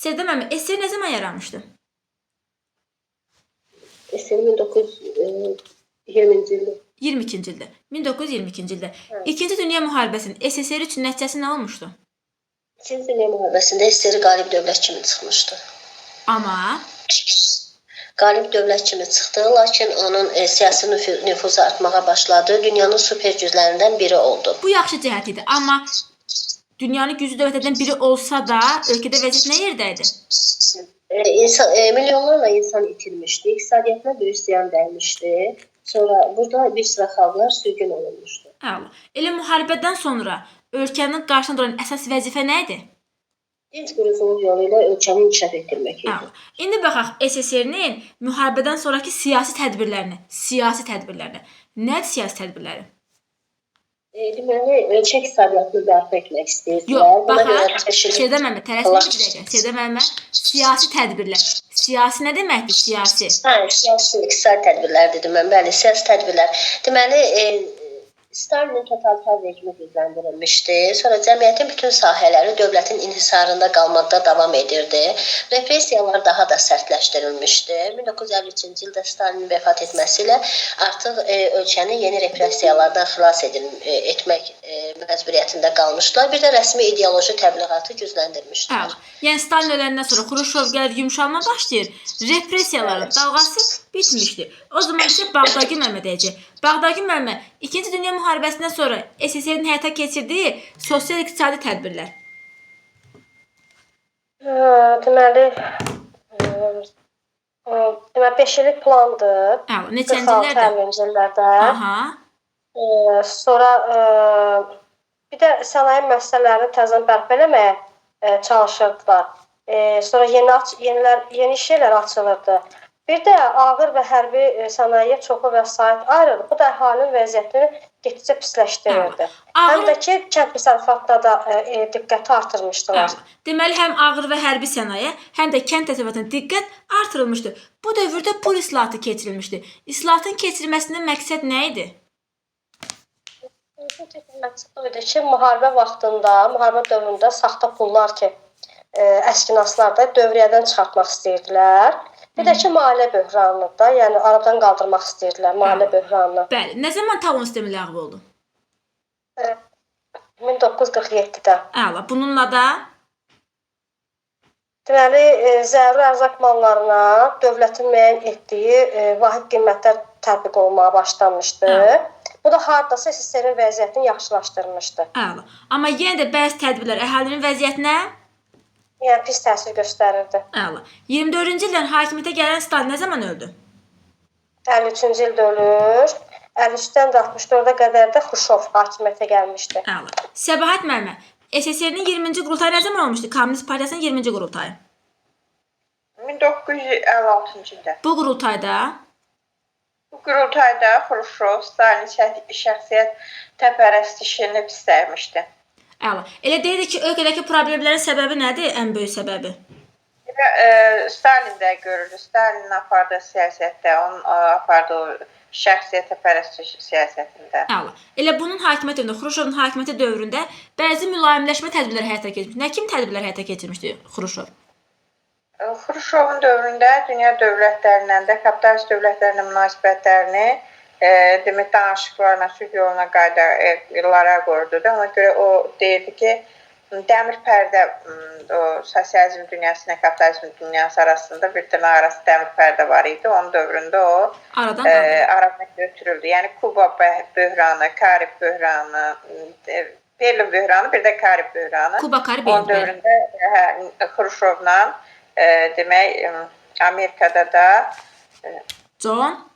Serdar müəllim, SSR nə zaman yaranmışdı? SSR 1920-ci ildə. 22-ci ildə. 1922-ci ildə. İkinci Dünya müharibəsinin SSR üçün nəticəsi nə olmuşdu? İkinci Dünya müharibəsində SSR qalib dövlət kimi çıxmışdı. Amma qalib dövlət kimi çıxdı, lakin onun siyasi nüfuzu artmağa başladı. Dünyanın süper güclərindən biri oldu. Bu yaxşı cəhət idi. Amma dünyanın güclü dövlətlərdən biri olsa da, ölkədə vəziyyət nə yerdə idi? Milyonlarla insan itirmişdi, iqtisadiyyatına böyük ziyan dəymişdi. Sonra burada bir sıra xalqlar sürgün olunmuşdu. Elə müharibədən sonra ölkənin qarşısında duran əsas vəzifə nə idi? Dinc quruculuq yolu ilə ölkəni inkişaf etdirmək idi. İndi baxaq SSR-nin müharibədən sonraki siyasi tədbirlərinə. Nədir siyasi tədbirləri? Deməli, ölkə iqtisadiyyatını bərpa etmək istəyirdilər. Yox, baxaq, Serdar müəllimə, Serdar müəllimə, siyasi tədbirlər. Siyasi nə deməkdir, siyasi? Siyasi, iqtisadi tədbirlər dedim mən, bəli, siyasi tədbirlər. Deməli, Stalinin totalitar rejimi gücləndirilmişdi. Sonra cəmiyyətin bütün sahələri dövlətin inhisarında qalmaqda davam edirdi. Repressiyalar daha da sərtləşdirilmişdi. 1953-cü ildə Stalinin vəfat etməsi ilə artıq ölkəni yeni repressiyalardan xilas etmək məcburiyyətində qalmışdılar. Bir də rəsmi ideoloji təbliğatı gücləndirmişdilər. Yəni Stalin öləndən sonra Xruşov gəlir, yumşalma başlayır. Repressiyaların dalğası bitmişdi. O zaman isə Bağdagi müəllimə deyəcək. Bağdagi müəllimə, İkinci Dünya müharibəsindən sonra SSR-nin həyata keçirdiyi sosial-iqtisadi tədbirlər. Deməli, 5 illik plandır. Neçənci illərdə? Sonra bir də sənaye müəssisələrini təzədən bərpa eləməyə çalışırdılar. Sonra yeni iş yerləri açılırdı. Bir də ağır və hərbi sənayeyə çoxlu vəsait ayrıldı. Bu da əhalinin vəziyyətini getdikcə pisləşdirirdi. Həm də ki, kənd təsərrüfatda da diqqəti artırmışdılar. Deməli, həm ağır və hərbi sənaye, həm də kənd təsərrüfatına diqqət artırılmışdı. Bu dövrdə pul islahatı keçirilmişdi. İslahatın keçirilməsinin məqsəd nə idi? Məqsəd o idi ki, müharibə vaxtında, müharibə dövründə saxta pullar ki, əskinaslar da dövriyyədən çıxartmaq istəyirdilər. Bir də ki, maliyyə böhranını da, yəni aradan qaldırmaq istəyirdilər maliyyə böhranını. Bəli, nə zaman talon sistemi ləğv oldu? 1947-də. Bununla da? Deməli, zəruri ərzaq mallarına dövlətin müəyyən etdiyi vahid qiymətlər tətbiq olunmağa başlanmışdı. Bu da hardasa SSR-in vəziyyətini yaxşılaşdırmışdı. Amma yenə də bəzi tədbirlər əhalinin vəziyyətinə yəni pis təsir göstərirdi. 24-cü ildən hakimiyyətə gələn Stalin nə zaman öldü? 53-cü ildə ölür. 53-dən 64-ə qədər də Xruşov hakimiyyətə gəlmişdi. Səbahat müəllimə, SSR-nin 20-ci qurultayı nə zaman olmuşdu? Kommunist Partiyasının 20-ci qurultayı. 1956-cı ildə. Bu qurultayda Xruşov Stalin şəxsiyyət təpərəstişini pisləmişdi. Elə deyildi ki, ölkədəki problemlərin səbəbi nədir, ən böyük səbəbi? Stalin də görürdü. Stalinin apardığı siyasətdə, onun apardığı şəxsiyyətə pərəstiş siyasətində. Elə bunun hakimiyyət dövründə, Xruşovun hakimiyyəti dövründə bəzi mülayimləşmə tədbirləri həyata keçirmişdi. Nə kimi tədbirlər həyata keçirmişdi Xruşov? Xruşovun dövründə dünya dövlətlərlə də, kapitalist dövlətlərlə münasibətlərini demək, danışıqlarına, sülh yoluna qaydalara qoyurdu da. Ona görə o deyirdi ki, dəmir pərdə sosializm dünyası ilə kapitalizm dünyası arasında bir dənə arası dəmir pərdə var idi. Onun dövründə o aradan götürüldü. Yəni Kuba böhranı, Karib böhranı, Berlin böhranı, bir də Karib böhranı. Kuba-Karib onun dövründə Xruşovla demək, Amerikada da John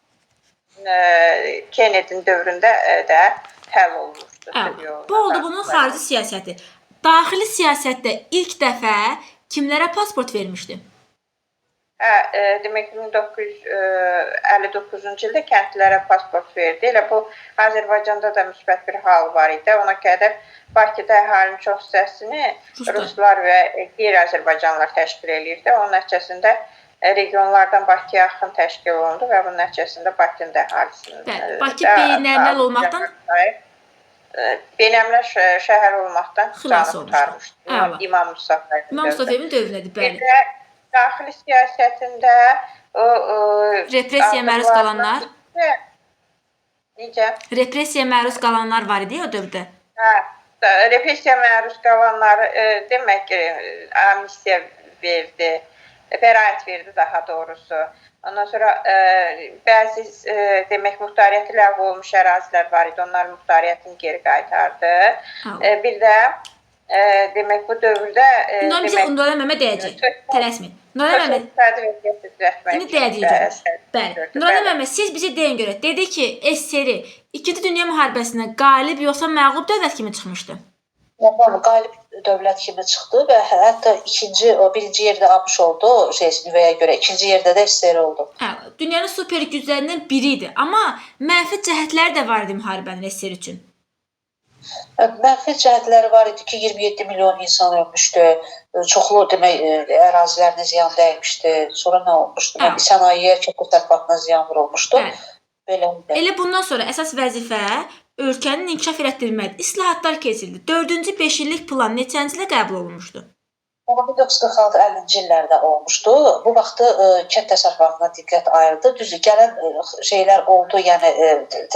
Kennedy'nin dövründə də həll olunmuşdu. Bu oldu bunun xarici siyasəti. Daxili siyasətdə ilk dəfə kimlərə pasport vermişdi? Demək 1959-cu ildə kəndlilərə pasport verdi. Elə bu Azərbaycanda da müsbət bir hal var idi. Ona qədər Bakıda əhalinin çox hissəsini ruslar və qeyri-Azərbaycanlılar təşkil edirdi. Onun nəticəsində regionlardan Bakıya axın təşkil olundu və bunun nəticəsində Bakının da əhalisinin Bakı beynəlməl olmaqdan Benəmlər şəhər olmaqdan Xilas canı olmuşdu. qurtarmışdı. Əla. İmam Mustafa İmam Mustafa'nın dövründədir, Bir bəli. də daxili siyasətində o Repressiyaya məruz qalanlar. Necə? Repressiyaya məruz qalanlar var idi o dövrdə. Hə, repressiyaya məruz qalanlar demək amnistiya verdi, bəraət verdi daha doğrusu. Ondan sonra bəzi demək muxtariyyəti ləğv olmuş ərazilər var idi. Onlar muxtariyyətini geri qaytardı. Bir də demək bu dövrdə Bundan bizə Nurəli Məmməd deyəcək. Tələsməyin. Nurəli Məmməd. İndi deyəcək. Bəli. Nurəli Məmməd, siz bizə deyin görə. Dedi ki, SSR 2-ci Dünya müharibəsində qalib yoxsa məğlub dövlət kimi çıxmışdı? Qalib dövlət kimi çıxdı və hətta birinci yerdə ABŞ oldu nüvəyə görə, ikinci yerdə də SSR oldu. Dünyanın super güclərindən biri idi, amma mənfi cəhətləri də var idi müharibənin SSR üçün. Mənfi cəhətləri var idi ki, 27 milyon insan ölmüşdü, çoxlu demək ərazilərinə ziyan dəymişdi, sonra nə olmuşdu? Sənayeyə, kənd təsərrüfatına ziyan vurulmuşdu. Elə bundan sonra əsas vəzifə ölkənin inkişaf elətdirməkdir. İslahatlar keçirildi. 4-cü 5 illik plan neçənci ilə qəbul olunmuşdu? 1946-50-ci illərdə olmuşdu. Bu vaxtı kənd təsərrüfatına diqqət ayrıldı. Düzdür, gələn şeylər oldu, yəni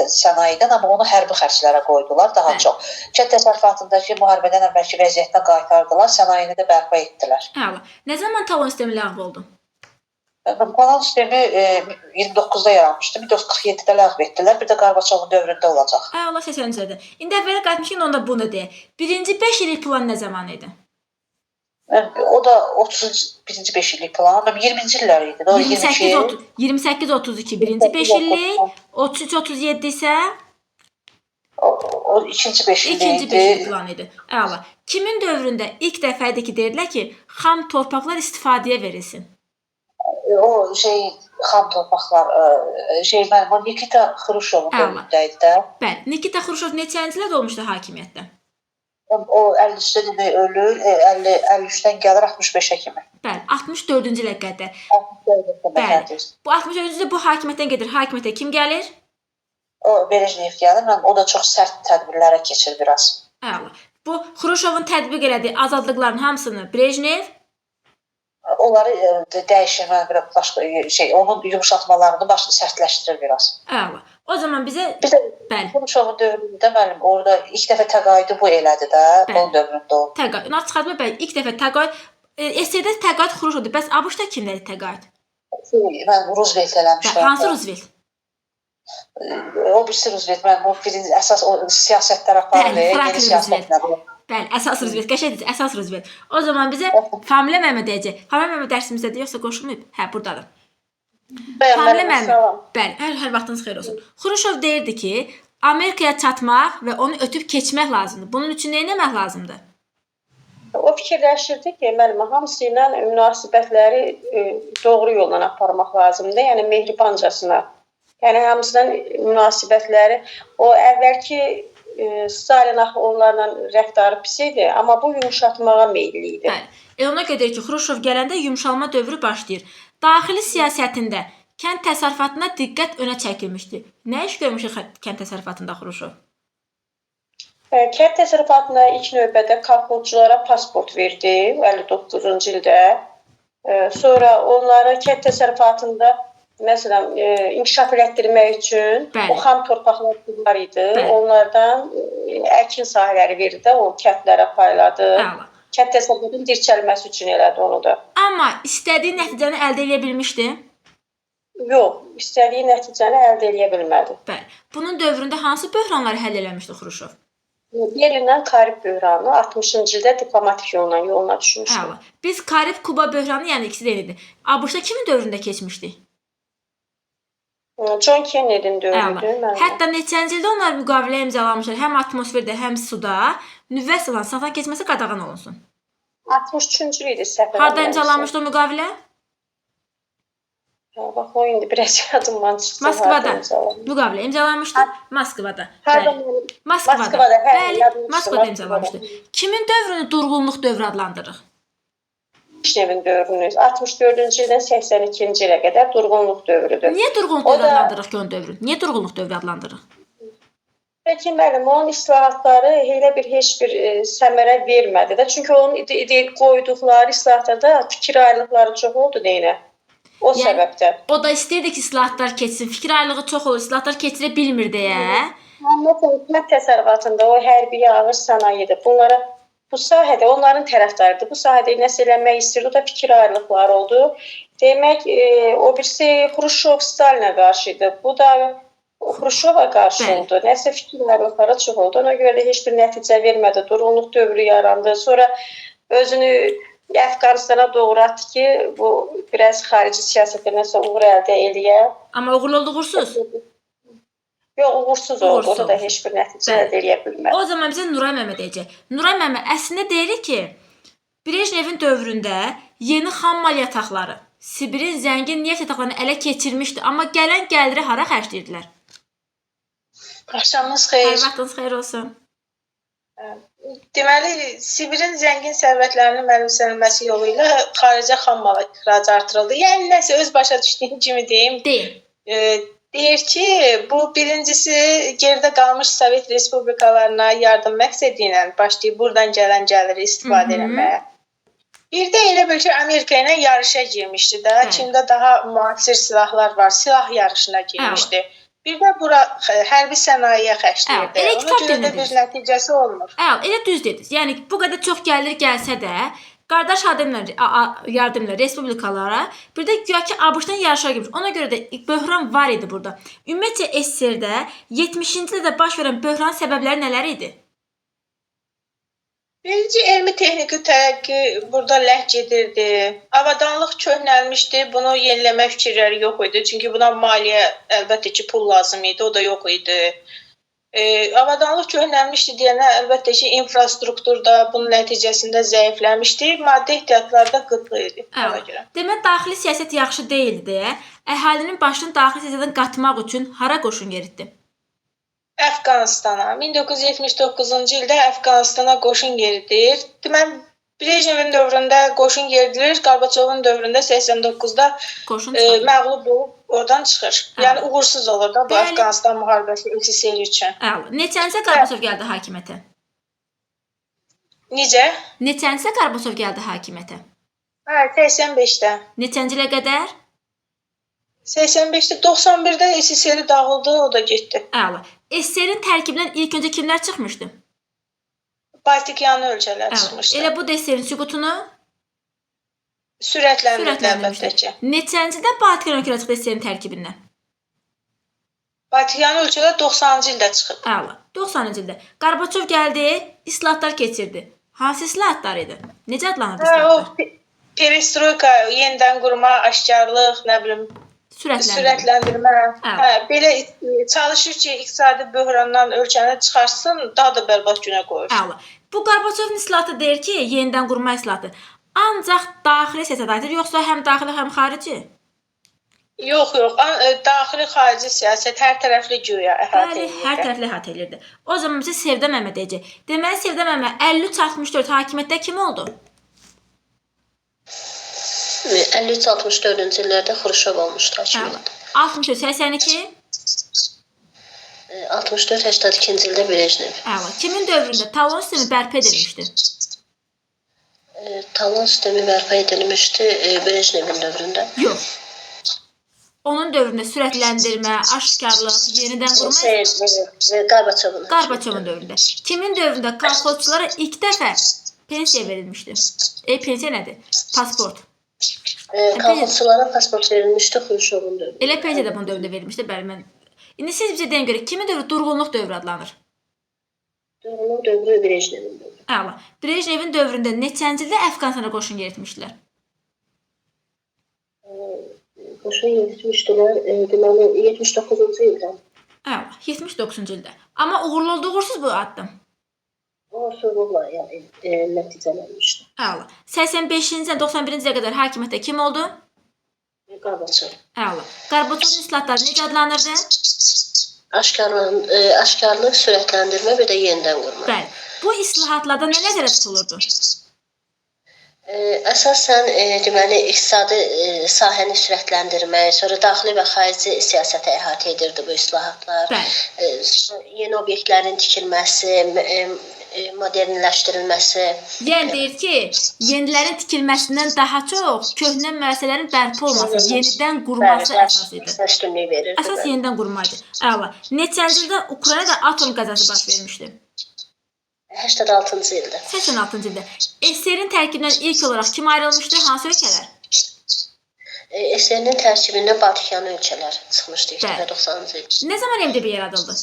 sənayedən, amma onu hərbi xərclərə qoydular daha çox. Kənd təsərrüfatındakı müharibədən əvvəlki vəziyyətinə qaytardılar, sənayeni də bərpa etdilər. Nə zaman talon sistemi ləğv oldu? Talon sistemi 29-da yaranmışdı, 1947-də ləğv etdilər, bir də Qarbaçovun dövründə olacaq. Allah 80-cilərdə. İndi əvvələ qayıtmışkən onda bunu deyək. Birinci 5 illik plan nə zaman idi? O da 31-ci 5 illik plan, 20-ci illər idi. 28-32 birinci 5 illik, 33-37 isə o ikinci 5 illik plan idi. Əla. Kimin dövründə ilk dəfə idi ki, deyirlər ki, xam torpaqlar istifadəyə verilsin? O xam torpaqlar mənim Nikita Xruşovun dövründə idi də. Bəli, Nikita Xruşov neçənci ildə olmuşdu hakimiyyətdə? O 53-də demək ölür, 53-dən gəlir 65-ə kimi. Bəli, 64-cü ilə qədər. 64-də bəli. Bu 64-cü bu hakimiyyətdən gedir. Hakimiyyətə kim gəlir? O Brejnev gəlir. O da çox sərt tədbirlərə keçir biraz. Əla. Bu Xruşovun tətbiq elədiyi azadlıqların hamısını Brejnev onları dəyişmə, başqa onun yumşaltmalarını sərtləşdirir biraz. Əla. O zaman bizə bəli. Xruşovun dövründə mənim orada ilk dəfə təqaüdü bu elədi də, onun dövründə oldu. Təqaüd. Ona çıxartma bəli, ilk dəfə təqaüd SSR-də təqaüd Xruşovdur. Bəs ABŞ-da kimdədir təqaüd? Mən Roosevelt eləmişəm. Hansı Roosevelt? O birisi Roosevelt. Mən o birinci əsas siyasətlər apardı, yeni siyasətlər. Bəli, əsas Roosevelt. Qəşəngdir, əsas Roosevelt. O zaman bizə Familə Məmməd deyəcək. Familə Məmməd dərsimizdədir yoxsa qoşulmayıb? Hə, burdadır. Familə Məmməd. Bəli, hər vaxtınız xeyir olsun. Xruşov deyirdi ki, Amerikaya çatmaq və onu ötüb keçmək lazımdır. Bunun üçün nə etmək lazımdır? O fikirləşirdi ki, müəllimə hamısı ilə münasibətləri doğru yolla aparmaq lazımdır. Yəni mehribancasına. Yəni hamısından münasibətləri o əvvəlki Stalin axı onlarla rəftarı pis idi, amma bu yumşatmağa meyilli idi. Bəli. Ona görə ki, Xruşov gələndə yumşalma dövrü başlayır. Daxili siyasətində kənd təsərrüfatına diqqət önə çəkilmişdi. Nə iş görmüş kənd təsərrüfatında Xruşov? Kənd təsərrüfatına ilk növbədə kolxozculara pasport verdi 59-cu ildə. Sonra onları kənd təsərrüfatında məsələn inkişaf elətdirmək üçün o xam torpaqlar var idi. Onlardan əkin sahələri verdi də, o kəndlərə payladı. Kənd təsərrüfatının dirçəlməsi üçün elədi onu da. Amma istədiyi nəticəni əldə edə bilmişdi? Yox, istədiyi nəticəni əldə edə bilmədi. Bəli. Bunun dövründə hansı böhranları həll eləmişdi Xruşov? Yerindən Karib böhranı 60-cı ildə diplomatik yoluna düşmüşdü. Biz Karib-Kuba böhranı, yəni ikisi də eynidir. ABŞ-da kimin dövründə keçmişdi? John Kennedy'nin dövrüdür. Hətta neçənci ildə onlar müqavilə imzalamışlar. Həm atmosferdə, həm suda nüvə silahının satın keçməsi qadağan olunsun. 63-cü ildə səfər. Harda imzalanmışdı o müqavilə? Bax, o indi biraz yadımdan çıxdı. Moskvada müqavilə imzalanmışdı. Moskvada. Moskvada. Bəli, Moskvada imzalanmışdı. Kimin dövrünü durğunluq dövrü adlandırırıq? Brejnevin dövrünü 64-cü ildən 82-ci ilə qədər durğunluq dövrüdür. Niyə durğunluq dövrü adlandırırıq ki onun dövrünü? Niyə durğunluq dövrü adlandırırıq? Durğunluq dövrü Peki müəllim, onun islahatları elə bir heç bir səmərə vermədi də. Çünki onun qoyduqları islahatlarda fikir ayrılıqları çox oldu deyinə. O Yəni, səbəbdən. O da istəyirdi ki, islahatlar keçsin. Fikir ayrılığı çox olur, islahatlar keçirə bilmir deyə. Məsələn, təsərrüfatında o hərbi ağır sənayedir. Bu sahədə onların tərəfdarıdır. Bu sahədə nəsə eləmək istəyirdi. O da fikir ayrılıqları oldu. Demək, o birisi Xruşov Stalinə qarşıydı. Bu da Xruşova qarşı oldu. Nəsə fikir ayrılıqları çox oldu. Ona görə də heç bir nəticə vermədi. Durğunluq dövrü yarandı. Sonra özünü Əfqanistana doğru atdı ki, bu biraz xarici siyasətdə nəsə uğur əldə eləyə. Amma uğurlu oldu, uğursuz. Yox, uğursuz oldu. Orada da heç bir nəticə əldə eləyə bilmədi. O zaman bizə Nuray müəllimə deyəcək. Nuray müəllimə əslində deyir ki, Brejnevin dövründə yeni xammal yataqları, Sibirin zəngin neft yataqlarını ələ keçirmişdi, amma gələn gəliri hara xərcləyirdilər? Axşamınız xeyir. Hər vaxtınız xeyir olsun. Deməli, Sibirin zəngin sərvətlərinin mənimsənilməsi yolu ilə xaricə xam mal ixracı artırıldı. Yəni nəsə öz başa düşdüyüm kimi deyim. Deyir ki, bu birincisi geridə qalmış Sovet respublikalarına yardım məqsədi ilə başlayıb buradan gələn gəliri istifadə etməyə. Bir də elə bil ki, Amerika ilə yarışa girmişdi də. Çində daha müasir silahlar var. Silah yarışına girmişdi. Bir də bura hərbi sənayeyə xərcləyirdi. Ona görə də bir nəticəsi olmur. Elə düz dediniz. Yəni bu qədər çox gəlir gəlsə də, qardaş yardımla respublikalara, bir də güya ki ABŞ-dan yarışa girmiş. Ona görə də böhran var idi burada. Ümumiyyətcə SSR-də 70-ci ildə baş verən böhran səbəbləri nələr idi? Birinci, elmi texniki tərəqqi burada ləh gedirdi. Avadanlıq köhnəlmişdi, bunu yeniləmə fikirləri yox idi. Çünki buna maliyyə, əlbəttə ki, pul lazım idi, o da yox idi. Avadanlıq köhnəlmişdi deyənə, əlbəttə ki, infrastruktur da bunun nəticəsində zəifləmişdi. Maddi ehtiyatlar da qıtlı idi. Demək, daxili siyasət yaxşı deyildi deyə, əhalinin başını daxili siyasətdən qatmaq üçün hara qoşun yeritdi? Əfqanistana. 1979-cu ildə Əfqanistana qoşun yeridir. Deməli, Brejnevin dövründə qoşun yeridilir, Qarbaçovun dövründə 89-da məğlub olub oradan çıxır. Yəni uğursuz olur da bu Əfqanistan müharibəsi SSR üçün. Neçəncə Qarbaçov gəldi hakimiyyətə? Necə? Neçəncə Qarbaçov gəldi hakimiyyətə? 85-də. Neçənci ilə qədər? 85-də, 91-də SSR dağıldı, o da getdi. SSR-in tərkibindən ilk öncə kimlər çıxmışdı? Baltikyanı ölkələr çıxmışdı. Elə bu da SSR-in süqutunu sürətləndirdi əlbəttə ki. Neçəncidə Baltikyan ölkələr çıxdı SSR-in tərkibindən? Baltikyan ölkələr 90-cı ildə çıxıb. 90-cı ildə. Qarbaçov gəldi, islahatlar keçirdi. Hansı islahatlar idi? Necə adlanırdı islahatlar? Perestroika, yenidən qurma, aşkarlıq, nə bilim, sürətləndirmə. Belə çalışır ki, iqtisadi böhrandan ölkəni çıxarsın, daha da bərbad günə qoyur. Bu Qarbaçovun islahatı deyir ki, yenidən qurma islahatı. Ancaq daxili siyasət aiddir, yoxsa həm daxili, həm xarici? Yox, daxili, xarici siyasət hər tərəfli güya əhatə edir. Hər tərəfli əhatə edirdi. O zaman bizə Sevdə müəllimə deyəcək. Deməli, Sevdə müəllimə 53-64 hakimiyyətdə kim oldu? 53-64-cü illərdə Xruşov olmuşdu hakimiyyət. 64-82? 64-82-ci ildə Brejnev. Kimin dövründə talon sistemi bərpa edilmişdi? Talon sistemi bərpa edilmişdi Brejnevin dövründə. Yox. Onun dövründə sürətləndirmə, aşkarlıq, yenidən qurma... Qarbaçovun dövründə. Kimin dövründə kolxozçulara ilk dəfə pensiya verilmişdi? Pensiya nədir? Pasport. Kolxozçulara pasport verilmişdi Xruşovun dövründə. Elə pensiya da bunun dövründə verilmişdi. Bəli, mən... İndi siz bizə deyən görə kimin dövrü durğunluq dövrü adlanır? Durğunluq dövrü Brejnevin dövrü. Brejnevin dövründə neçənci ildə Əfqanistana qoşun yeritmişdilər? Qoşun yeritmişdilər, deməli 79-cu ildə. 79-cu ildə. Amma uğurlu oldu, uğursuz bu addım? Uğursuzluqla nəticələnmişdi. 85-ci, 91-ci ilə qədər hakimiyyətdə kim oldu? Qarbaçov. Qarbaçovun islahatları necə adlanırdı? Aşkarlıq, sürətləndirmə, bir də yenidən qurma. Bəli. Bu islahatlarda nə nəzərdə tutulurdu? Əsasən deməli iqtisadi sahəni sürətləndirmək, sonra daxili və xarici siyasətə əhatə edirdi bu islahatlar. Yeni obyektlərin tikilməsi, modernləşdirilməsi. Yəni deyir ki, yenilərin tikilməsindən daha çox köhnə müəssisələrin bərpa olması, yenidən qurulması əsas idi. Üstünlük verirdi. Əsas yenidən qurulmaydı. Əla. Neçənci ildə Ukraynada atom qəzası baş vermişdi? 86-cı ildə. 86-cı ildə. SSR-in tərkibindən ilk olaraq kim ayrılmışdı? Hansı ölkələr? SSR-nin tərkibindən Baltikyan ölkələr çıxmışdı 90-cı ildə. Nə zaman MDB yaradıldı?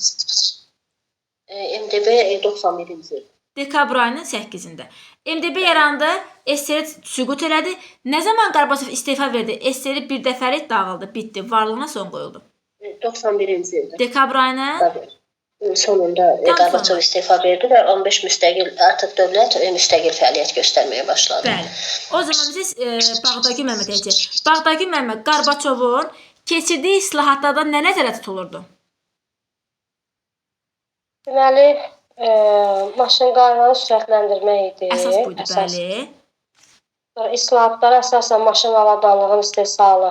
MDB 91-ci il. Dekabr ayının 8-də. MDB yarandı, SSR süqut elədi. Nə zaman Qarbaçov istefa verdi? SSR bir dəfəlik dağıldı, bitdi, varlığına son qoyuldu. 91-ci ildə. Dekabr ayının sonunda Qarbaçov istefa verdi və 15 müstəqil artıq dövlət müstəqil fəaliyyət göstərməyə başladı. Bəli. O zaman biz Bağdagül Məmməd deyəcək. Bağdagül Məmməd Qarbaçovun keçirdiyi islahatlarda nə nəzərdə tutulurdu? Deməli, maşınqayırmanı sürətləndirmək idi. Əsas buydu, bəli. İslahatlara əsasən maşın avadanlığının istehsalı,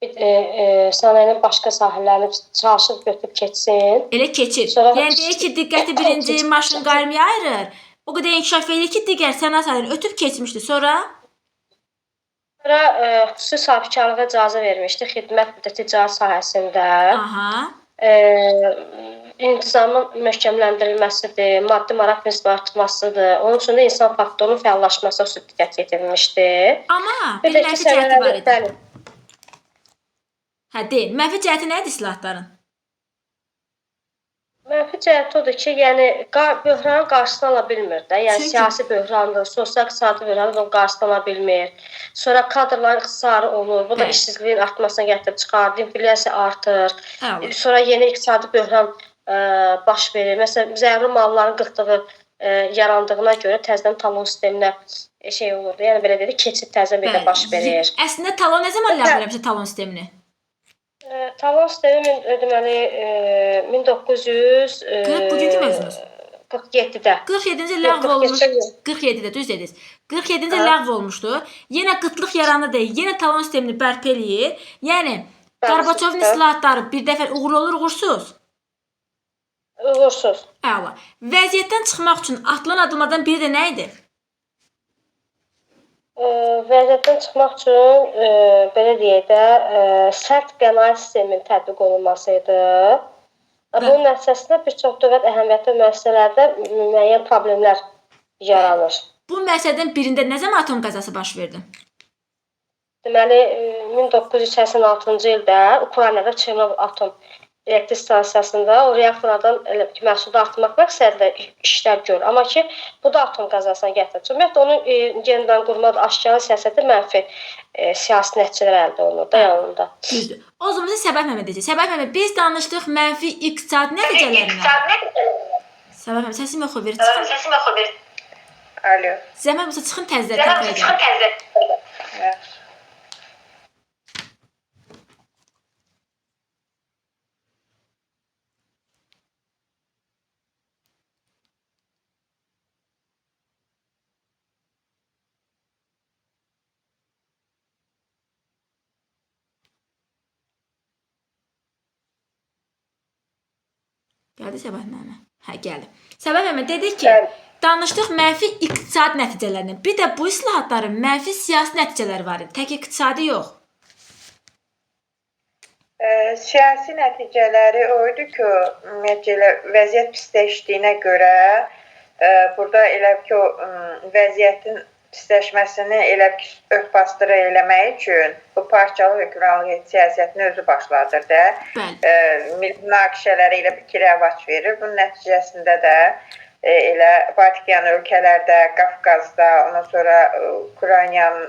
sənayenin başqa sahələrini çalışıb götürüb keçsin. Elə keçir. Yəni deyir ki, diqqəti birinci maşınqayırmaya ayırır. O qədər inkişaf edir ki, digər sənaye sahələrini ötüb keçmişdi. Sonra Xüsusi sahibkarlığa icazə vermişdi xidmət və ticarət sahəsində. İntizamın möhkəmləndirilməsidir, maddi maraq prinsipinin artırmasıdır. Onun üçün də insan faktorunun fəallaşmasına xüsusi diqqət yetirilmişdi. Amma bir mənfi cəhəti var idi. Deyil. Mənfi cəhəti nə idi islahatların? Mənfi cəhəti odur ki, yəni böhranın qarşısını ala bilmir də. Yəni siyasi böhrandır, sosial-iqtisadi böhrandır, onun qarşısını ala bilmir. Sonra kadrların ixtisarı olur. Bu da işsizliyin artmasına gətirib çıxarır, inflyasiya artır. Sonra yeni iqtisadi böhran baş verir. Məsələn, zəruri malların qıtlığı yarandığına görə təzədən talon sisteminə şey olurdu. Yəni belə dedi, keçid təzədən bir də baş verir. Əslində talon nə zaman ləğv eləmişdi talon sistemini? Talon sistemi deməli 1947-də. 47-ci il ləğv olmuş. 47-də düz dediniz. 47-ci il ləğv olmuşdu. Yenə qıtlıq yarandı deyil. Yenə talon sistemini bərpa eləyir. Yəni Qarbaçovun islahatları bir dəfə uğurlu olur, uğursuz? Uğursuz. Əla. Vəziyyətdən çıxmaq üçün atılan addımlardan biri də nə idi? Vəziyyətdən çıxmaq üçün belə deyək də sərt qənaət sisteminin tətbiq olunması idi. Bunun nəticəsində bir çox dövlət əhəmiyyətli müəssisələrdə müəyyən problemlər yaranır. Bu müəssisədən birində nə zaman atom qəzası baş verdi? Deməli 1986-cı ildə Ukraynada Çernobıl atom elektrik stansiyasında o reaktorlardan məhsulda artırmaq məqsədilə işlər görür. Amma ki, bu da atom qəzasına gətirir. Ümumiyyətlə, onun yenidən qurma aşkarı siyasəti mənfi siyasi nəticələr əldə olunur da yanında. Düzdür. O zaman biz Səbəh Məmməd deyəcək. Səbəh Məmməd, biz danışdıq mənfi iqtisadi nəticələrindən. Səbəh Məmməd, səsim yox verir. Alo. Zəhmət olsa çıxın təzədən təkrar edin. Gəldi Səbəh Məmməd? Hə, gəldi. Səbəh Məmməd dedi ki, danışdıq mənfi iqtisadi nəticələrindən. Bir də bu islahatların mənfi siyasi nəticələri var idi. Tək iqtisadi yox. Siyasi nəticələri o idi ki, ümumiyyətlə vəziyyət pisləşdiyinə görə burada elə ki o vəziyyətin pisləşməsini elə örtbastıra eləmək üçün bu parçalı hökmranlıq siyasətini özü başladır da. Münaqişələri ilə bir rəvac verir. Bunun nəticəsində də elə Baltikyan ölkələrdə, Qafqazda, ondan sonra Ukraynanın,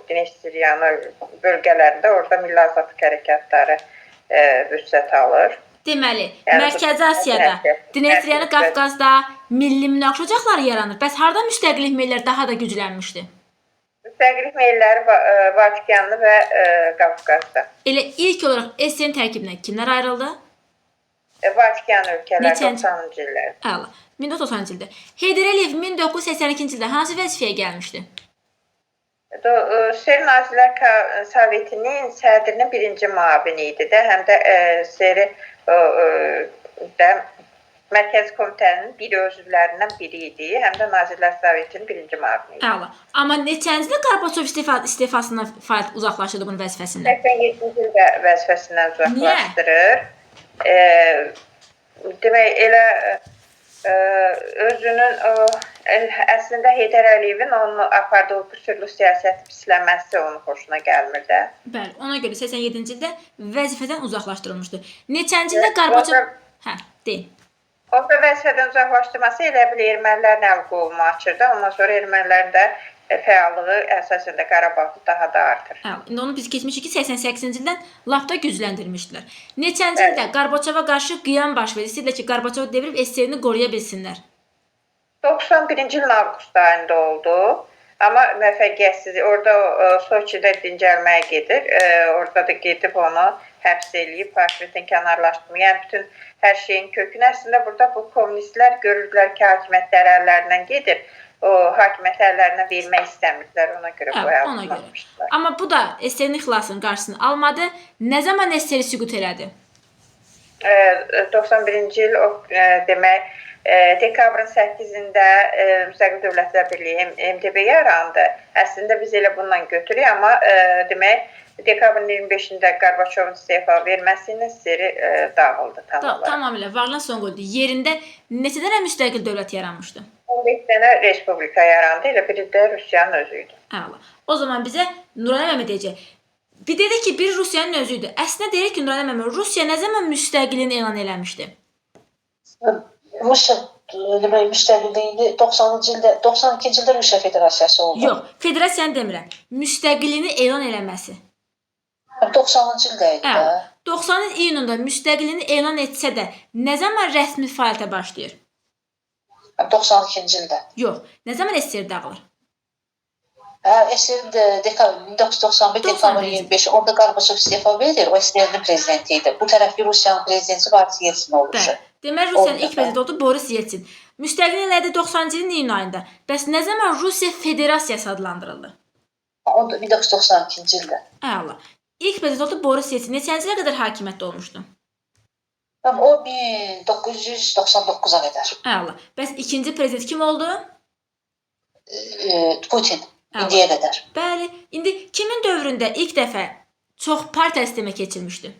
Dnestriyanın bölgələrində orada milli azadlıq hərəkatları vüsət alır. Deməli, Mərkəzi Asiyada, Dnestriyanı, Qafqazda milli münaqişəcəkləri yaranır. Bəs harda müstəqillik meylləri daha da güclənmişdi? Müstəqillik meylləri Baltikyanlı və Qafqazda. Elə ilk olaraq SSR-in tərkibindən kimlər ayrıldı? Baltikyan ölkələr 90-cı illər. Əla. 1990-cı ildə. Heydər Əliyev 1982-ci ildə hansı vəzifəyə gəlmişdi? SER Nazirlər Sovetinin sədrinin birinci müavini idi də, həm də SER də Mərkəzi Komitənin bir üzvlərindən biri idi, həm də Nazirlər Sovetinin birinci müavini idi. Əla. Amma neçənci Qarbaçov istifasından fəaliyyət uzaqlaşdırdı bunun vəzifəsindən? 87-ci ildə vəzifəsindən uzaqlaşdırır. Demək, elə özünün əslində Heydər Əliyevin onun apardığı qüsurlu siyasət pisləməsi onun xoşuna gəlmir də. Bəli, ona görə 87-ci ildə vəzifədən uzaqlaşdırılmışdı. Neçənci ildə Qarbaçov... Hə, deyin. Orada vəzifədən uzaqlaşdırması elə bil ermənilərin əl qolunu açırdı. Ondan sonra ermənilərin də fəallığı əsasən də Qarabağda daha da artır. Hə, indi onu biz keçmişik ki, 88-ci ildən lap da gücləndirmişdilər. Neçənci ildə Qarbaçova qarşı qiyam baş verir? İstəyirlər ki, Qarbaçov devirib SSR-ni qoruya bilsinlər. 91-ci ilin avqust ayında oldu. Amma müvəffəqiyyətsiz. Orada Soçidə dincəlməyə gedir. Orada da gedib onu həbs eləyib, faşistin kənarlaşdırma. Yəni bütün hər şeyin kökünü əslində burada bu kommunistlər görürdülər ki, hakimiyyət əllərindən gedir. O hakimiyyət əllərinə vermək istəmirdilər. Ona görə bu həyatını almışdılar. Amma bu da SSR-nin xilasının qarşısını almadı. Nə zaman SSR süqut elədi? 91-ci il demək dekabrın 8-də Müstəqil Dövlətlər Birliyi MDB yarandı. Əslində biz elə bundan götürük, amma demək dekabrın 25-də Qarbaçovun istefa verməsi ilə SSR dağıldı tamamilə. Tamamilə varlan son qoydu. Yerində neçə dənə müstəqil dövlət yaranmışdı? 15 dənə respublika yarandı, elə biri də Rusiyanın özü idi. Əla. O zaman bizə Nurani müəllimə deyəcək. Bir dedi ki, bir Rusiyanın özü idi. Əslində deyir ki, Nurani müəllimə, Rusiya nə zaman müstəqilini elan eləmişdi? Rusiya demək müstəqilliyini 90-cı ildə, 92-ci ildə Rusiya Federasiyası oldu. Yox, federasiyanı demirəm. Müstəqilliyini elan eləməsi. 90-cı ildə idi. 90-ın iyununda müstəqilliyini elan etsə də nə zaman rəsmi fəaliyyətə başlayır? 92-ci ildə. Yox, nə zaman SSR dağılır? SSR 1991 dekabr 25 orada Qarbaçov istefa verir, o SSR-nin prezidenti idi. Bu tərəfli Rusiyanın prezidenti Boris Yeltsin olmuşdu. Demək Rusiyanın ilk prezidenti oldu Boris Yeltsin. Müstəqillik elədi 90-cı ilin iyun ayında. Bəs nə zaman Rusiya Federasiyası adlandırıldı? 1992-ci ildə. Əla. İlk prezident oldu Boris Yeltsin. Neçənci ilə qədər hakimiyyətdə olmuşdu? O 1999-a qədər. Əla. Bəs ikinci prezident kim oldu? Putin. İndiyə qədər. Bəli. İndi kimin dövründə ilk dəfə çox partiya sistemə keçilmişdi?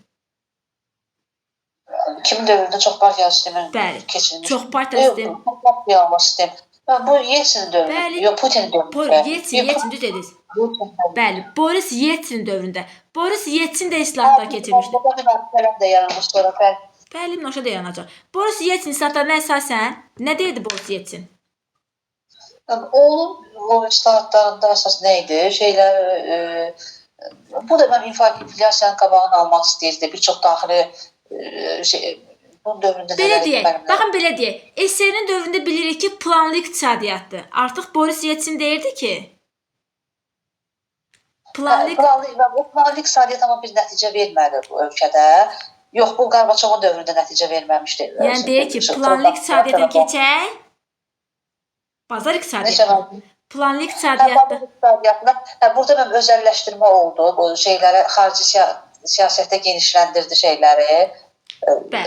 Kimin dövründə çox partiya sistemi keçilmişdi? Çox partiya sistemi. Çox partiya sistemi. Bu Yeltsin dövründə. Yox, Putin dövründə. Yeltsin düz dediniz. Bəli, Boris Yeltsin dövründə. Boris Yeltsin də islahatlar keçirmişdi. Bəli, noşa da yanacaq. Boris Yeltsin islahatlarına əsasən nə deyirdi Boris Yeltsin? O islahatlarında əsas nə idi? Bu da mən inflyasiyanın qabağını almaq istəyirdi. Bir çox daxili bunun dövründə belə deyək. Baxın belə deyək. SSR-nin dövründə bilirik ki, planlı iqtisadiyyatdır. Artıq Boris Yeltsin deyirdi ki, planlı iqtisadiyyat amma bir nəticə vermədi bu ölkədə. Yox, bu Qarbaçovun dövründə nəticə verməmişdi. Yəni deyək ki, planlı iqtisadiyyata keçək. Bazar iqtisadiyyatı. Planlı iqtisadiyyatda. Burada mən özəlləşdirmə oldu. Bu şeyləri xarici siyasətdə genişləndirdi şeyləri.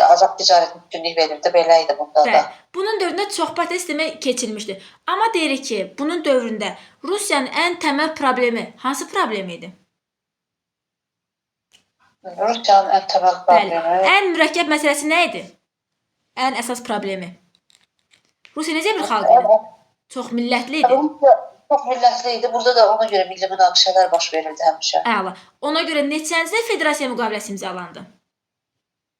Azad ticarət bütünlük verirdi. Belə idi bunda da. Bunun dövründə çox partiya sistemi keçilmişdi. Amma deyirik ki, bunun dövründə Rusiyanın ən təməl problemi hansı problemi idi? Rusiyanın ən təməl problemi. Ən mürəkkəb məsələsi nə idi? Ən əsas problemi. Rusiya necə bir xalq idi? Çox millətli idi. Çox millətli idi. Burada da ona görə milli münaqişələr baş verirdi həmişə. Əla. Ona görə neçənci federasiya müqaviləsi imzalandı?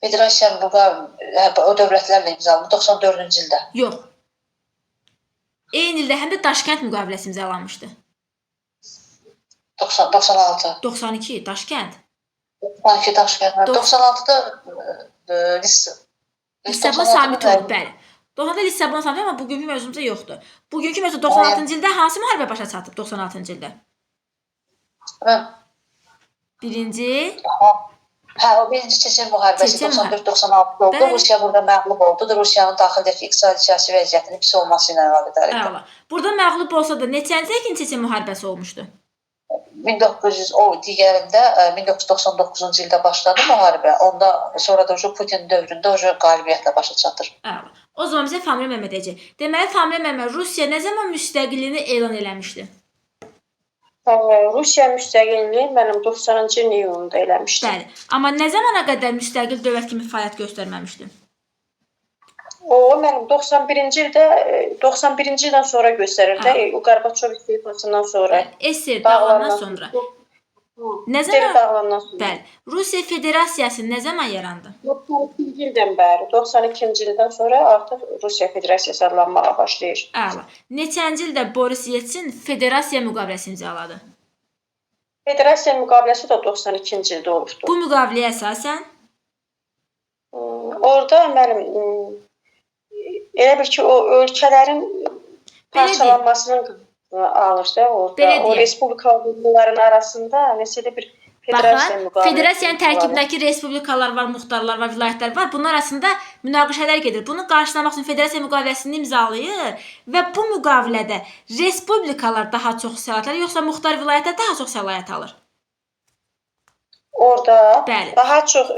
Federasiya müqaviləsi o dövlətlərlə imzalandı 94-cü ildə. Yox. Eyni ildə həm də Daşkənd müqaviləsi imzalanmışdı. 96. 92 Daşkənd. 92 Daşkənd. 96-da Lissabon samiti oldu, bəli. 90-da Lissabon samiti amma bugünkü mövzumuzda yoxdur. Bugünkü mövzu 96-cı ildə hansı müharibə başa çatıb 96-cı ildə? Birinci? O birinci Çeçen müharibəsi 94-96 oldu. Rusiya burada məğlub oldu. Rusiyanın daxildəki iqtisadi-siyasi vəziyyətinin pis olması ilə əlaqədar idi. Burada məğlub olsa da neçənci ikinci Çeçen müharibəsi olmuşdu? digərində 1999-cu ildə başladı müharibə. Onda sonra da Putin dövründə qalibiyyətlə başa çatır. Əla. O zaman bizə Familya Məmməd deyəcək. Deməli Familya Məmməd Rusiya nə zaman müstəqilliyini elan eləmişdi? Rusiya müstəqilliyi mənim 90-cı ilin iyununda eləmişdi. Bəli. Amma nə zamana qədər müstəqil dövlət kimi fəaliyyət göstərməmişdi? O mənim 91-ci ildən sonra göstərir də, Qarbaçov istefasından sonra. SSR dağılandan sonra. Nə zaman? Dağılandan sonra. Bəli. Rusiya Federasiyası nə zaman yarandı? 92-ci ildən bəri, 92-ci ildən sonra artıq Rusiya Federasiyası adlanmağa başlayır. Əla. Neçənci ildə Boris Yeltsin Federasiya müqaviləsi imzaladı? Federasiya müqaviləsi də 92-ci ildə olubdu. Bu müqaviləyə əsasən orada mənim elə bir ki, o ölkələrin parçalanmasını alır da orada. O respublikaların arasında nəsə bir federasiya müqaviləsi. Federasiyanın tərkibindəki respublikalar var, muxtarlar var, vilayətlər var. Bunlar arasında münaqişələr gedir. Bunu qarşılamaq üçün federasiya müqaviləsini imzalayır və bu müqavilədə respublikalar daha çox səlahiyyət alır, yoxsa muxtar vilayətlər daha çox səlahiyyət alır? Orada Bəli. Daha çox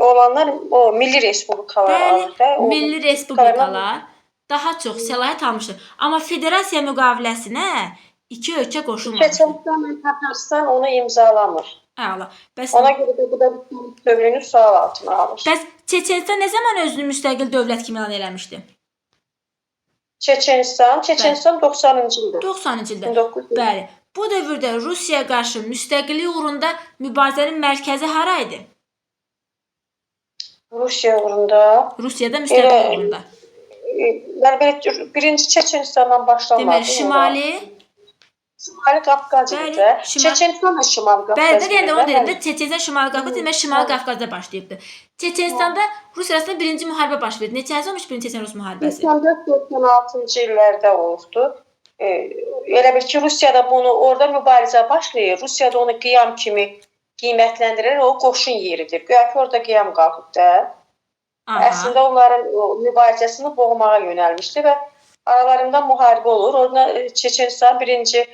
olanlar o milli respublikalar alır da. Milli respublikalar daha çox səlahiyyət almışdır. Amma federasiya müqaviləsinə iki ölkə qoşulmamışdır. Çeçenistan və Tatarstan onu imzalamır. Əla. Bəs Ona görə də bu da dövlətini sual altına alır. Bəs Çeçenistan nə zaman özünü müstəqil dövlət kimi elan eləmişdi? Çeçenistan 90-cı ildə. 90-cı ildə. 1900. Bəli. Bu dövrdə Rusiyaya qarşı müstəqillik uğrunda mübarizənin mərkəzi hara idi? Rusiya uğrunda. Rusiyada müstəqillik uğrunda. Yəni birinci Çeçenistandan başlanmadı. Deməli, Şimali Qafqaz idi. Çeçenistan da Şimali Qafqaz. Bəli, yəni onu deyirəm də, Çeçenistan Şimali Qafqaz, deməli Şimali Qafqazda başlayıbdı. Çeçenistanda Rusiya arasında birinci müharibə baş verdi. Neçənci olmuş birinci Çeçen-Rus müharibəsi? 94-96-cı illərdə olubdu. Elə bil ki, Rusiyada bunu orada mübarizə başlayır. Rusiyada onu qiyam kimi qiymətləndirir, o qoşun yeridir. Güya ki, orada qiyam qalıb da. Əslində onların mübarizəsini boğmağa yönəlmişdi və aralarında müharibə olur. Orada Çeçenistan birinci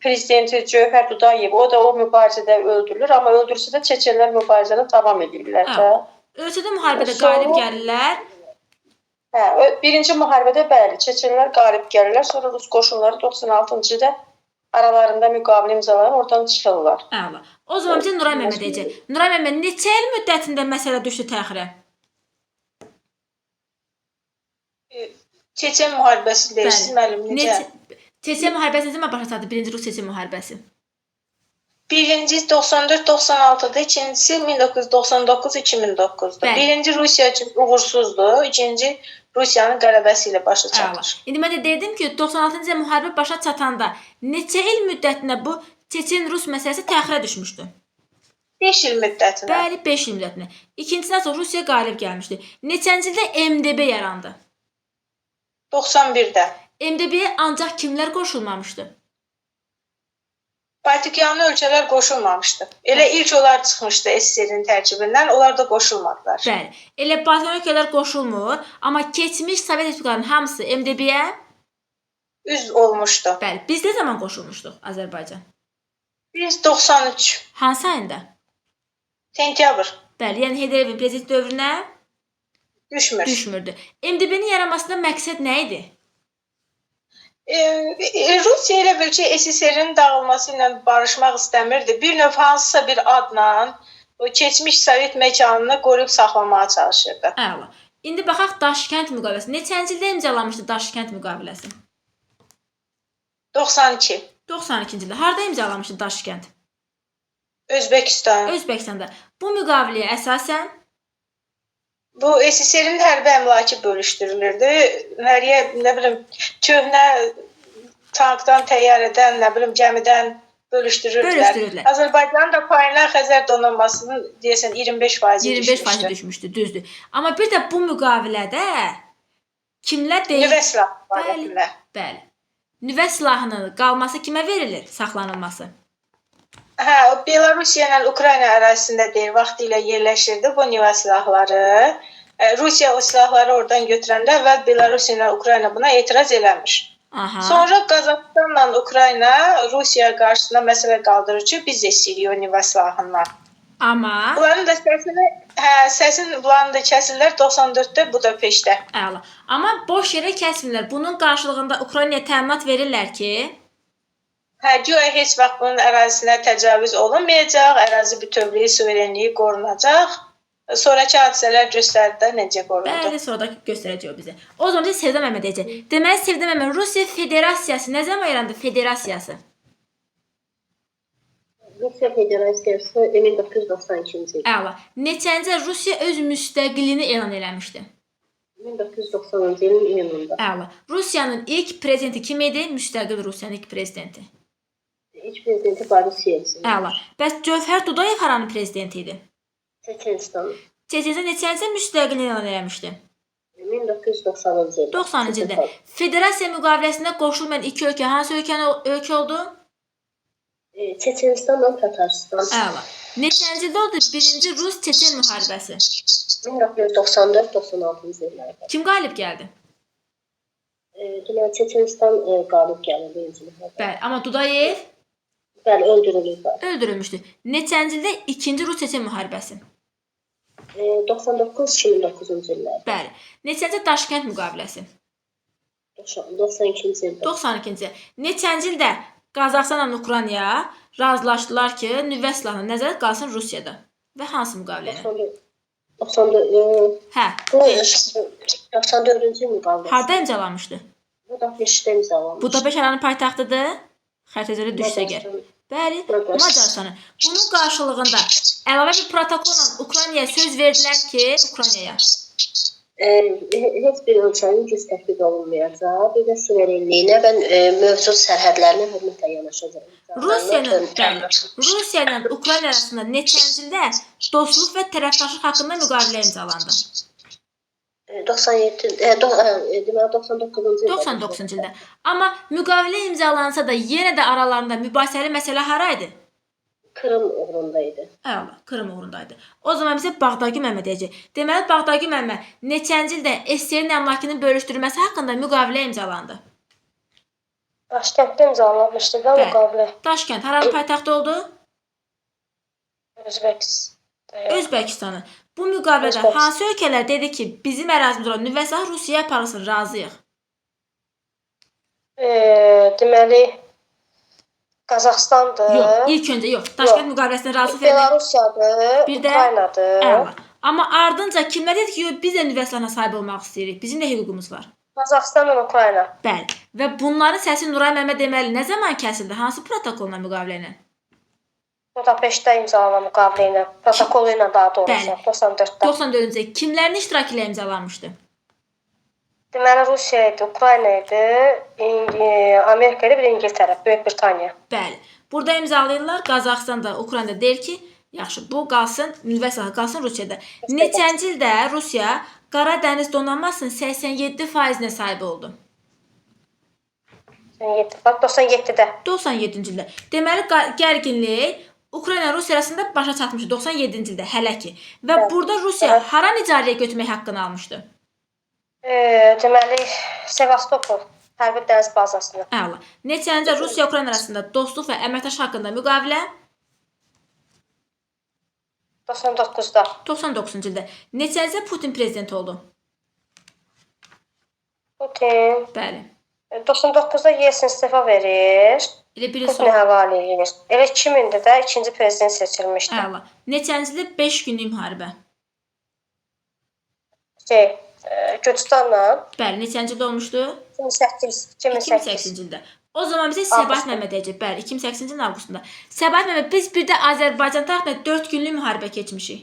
prezidenti Cövhər Dudayev, o da o mübarizədə öldürülür, amma öldürsə də Çeçenlər mübarizəni davam edirlər də. Ölkədə müharibədə qalib gəlirlər. Birinci müharibədə bəli, Çeçenlər qalib gəlirlər, sonra Rus qoşunları 96-cı ildə aralarında müqavilə imzalayır, oradan çıxırlar. Əla. O zaman bizə Nuray Məmməd deyəcək. Nuray Məmməd neçə il müddətində məsələ düşdü təxirə? Çeçen müharibəsi deyirsiniz müəllim, necə? Çeçen müharibəsi nə zaman başa çatdı? Birinci Rus Çeçen müharibəsi. Birinci 94-96'da, ikincisi 1999-2009'da. Birinci Rusiya üçün uğursuzdur, ikinci Rusiyanın qələbəsi ilə başa çatır. İndi mən də dedim ki, 96-cı ildə müharibə başa çatanda neçə il müddətində bu Çeçen-Rus məsələsi təxirə düşmüşdü? 5 il müddətinə. Bəli, 5 il müddətinə. İkincisindən sonra Rusiya qalib gəlmişdi. Neçənci ildə MDB yarandı? 91'də. MDB-yə ancaq kimlər qoşulmamışdı? Baltikyanlı ölkələr qoşulmamışdı. Elə ilk onlar çıxmışdı SSR-in tərkibindən, onlar da qoşulmadılar. Bəli. Elə Baltikyanlı ölkələr qoşulmur, amma keçmiş Sovet Respublikalarının hamısı MDB-yə üzv olmuşdu. Bəli. Biz nə zaman qoşulmuşduq Azərbaycan? Biz 93. Hansı ayında? Sentyabr. Bəli, yəni Heydər Əliyevin prezident dövrünə düşmürdü. MDB-nin yaranmasında məqsəd nə idi? Rusiya elə bil ki, SSR-in dağılması ilə barışmaq istəmirdi. Bir növ hansısa bir adla o keçmiş Sovet məkanını qoruyub saxlamağa çalışırdı. Əla. İndi baxaq Daşkənd müqaviləsi. Neçənci ildə imzalanmışdı Daşkənd müqaviləsi? 92. 92-ci ildə. Harda imzalanmışdı Daşkənd? Özbəkistan. Özbəkistanda. Bu müqaviləyə əsasən bu SSR-in hərbi əmlakı bölüşdürülürdü. Nəriyə, nə bilim, köhnə tankdan, təyyarədən, nə bilim, gəmidən bölüşdürürdülər. Azərbaycanın da payına Xəzər donanmasının deyəsən 25% düşmüşdü, düzdür. Amma bir də bu müqavilədə kimlər deyil? Nüvə silahı. Bəli. Nüvə silahının qalması kimə verilir, saxlanılması? Belarusiya ilə Ukrayna ərazisində deyil, vaxtilə yerləşirdi bu nüvə silahları. Rusiya o silahları oradan götürəndə əvvəl Belarusiya ilə Ukrayna buna etiraz eləmiş. Sonra Qazaxıstan Qazaxıstanla Ukrayna Rusiya qarşısında məsələ qaldırır ki, biz də istəyirik o nüvə silahından. Amma Bunların da səsini bunların da kəsirlər 94-də Budapeştdə. əla. Amma boş yerə kəsmirlər. Bunun qarşılığında Ukraynaya təminat verirlər ki, Güya heç vaxt bunun ərazisinə təcavüz olunmayacaq, ərazi bütövlüyü, suverenliyi qorunacaq. Sonrakı hadisələr göstərdi də necə qorundu. bəli, sonra da göstərəcək o bizə. O zaman biz Sevda Məmməd deyəcək. Deməli, Sevda Məmməd, Rusiya Federasiyası nə zaman yarandı? Federasiyası. Rusiya Federasiyası 1992-ci il. Əla. Neçəncə Rusiya öz müstəqilliyini elan eləmişdi? 1990-cı ilin iyununda. Əla. Rusiyanın ilk prezidenti kim idi? Müstəqil Rusiyanın ilk prezidenti. İlk prezidenti Boris Yeltsin. Əla. Bəs Cövhər Dudayev haranın prezidenti idi? Çeçenistan. Çeçenistan neçəncə müstəqilliyini elan eləmişdi? 1990-cı il. 90-cı ildə. Federasiya müqaviləsinə qoşulmayan iki ölkə hansı ölkə oldu? Çeçenistanla Tataristan. Əla. Neçənci ildə oldu birinci Rus-Çeçen müharibəsi? 1994-96-cı illərdə. Kim qalib gəldi? Deməli, Çeçenistan qalib gəldi birinci müharibə. Bəli, amma Dudayev Bəli, öldürülürdü. öldürülmüşdü. Neçənci ildə ikinci Rus-Çeçen müharibəsi? 99-2009-cu illərdə. Bəli. Neçənci Daşkənd müqaviləsi? 92-ci ildə. 92-ci. Neçənci ildə Qazaxıstanla Ukraynaya razılaşdılar ki, nüvə silahının nəzarət qalsın Rusiyada. Və hansı müqaviləni? 94-cü Hə. 94-cü müqavilə. Harda imzalanmışdı? Budapeştdə imzalanmışdı. Budapeşt haranın paytaxtıdır? Xəritədə düşsə gəl. Bəli, Macarıstanın. Bunun qarşılığında əlavə bir protokolla Ukraynaya söz verdilər ki, Ukraynaya Heç bir ölkənin güc tətbiq olunmayacaq, bir də suverenliyinə və mövcud sərhədlərinə hörmətlə yanaşacaq. Rusiya ilə Ukrayna arasında neçənci ildə dostluq və tərəfdaşlıq haqqında müqavilə imzalandı? 99-cu ildə. 99-cu ildə. Amma müqavilə imzalansa da yenə də aralarında mübahisəli məsələ hara idi? Krım uğrunda idi. Əla, Krım uğrundaydı. O zaman bizə Bağdagü Məmməd deyəcək. Deməli, Bağdagü Məmməd neçənci ildə SSR-in əmlakının bölüşdürülməsi haqqında müqavilə imzalandı? Daşkənddə imzalanmışdı da müqavilə. Daşkənd haranın paytaxtı oldu? Özbəkistanın. Bu müqavilədə hansı ölkələr dedi ki, bizim ərazimizdə olan nüvə silahı Rusiyaya aparılsın, razıyıq? Deməli, Qazaxıstandır. Yox, ilk öncə yox. Daşkənd müqaviləsinə razı verildi. Belarusiyadır, Bir də Ukraynadır. Əla. Amma ardınca kimlər dedi ki, biz də nüvə silahına sahib olmaq istəyirik. Bizim də hüququmuz var. Qazaxıstan və Ukrayna. Bəli. Və bunların səsi Nuray Məmməd deməli nə zaman kəsildi? Hansı protokolla müqavilə ilə? Budapeştdə imzalanan müqavilə ilə, protokolu ilə daha doğrusu, Bəli. 94-də. 94-cü kimlərin iştirakı ilə imzalanmışdı? Deməli, Rusiya idi, Ukrayna idi, Amerika idi, bir İngiltərə, Böyük Britaniya. Bəli. Burada imzalayırlar. Qazaxıstan da Ukrayna deyir ki, yaxşı, bu qalsın, nüvə silahı qalsın Rusiyada. Neçənci ildə Rusiya Qara dəniz donanmasının 87%-nə sahib oldu? 97-də. 97-ci ildə. Deməli, gərginlik Ukrayna Rusiya arasında başa çatmışdı 97-ci ildə hələ ki. Və burada Rusiya haran icarəyə götürmək haqqını almışdı? Deməli, Sevastopol hərbi dəniz bazasını. Əla. Neçənci Rusiya-Ukrayna arasında dostluq və əməkdaşlıq haqqında müqavilə? 99-da. 99-cu ildə. Neçənci Putin prezident oldu? Putin. Bəli. 99-da Yeltsin istefa verir. Elə biri Putin həvalə edir. Elə 2000-də də ikinci prezident seçilmişdi. Əla. Neçənci ildə 5 günlük müharibə? Gürcüstanla. Bəli, neçənci ildə olmuşdu? 2008-ci ildə. O zaman bizə Səbahat Məmməd deyəcək. Bəli, 2008-ci ilin avqustunda. Səbahat Məmməd, biz bir də Azərbaycan tərəfindən 4 günlük müharibə keçmişik.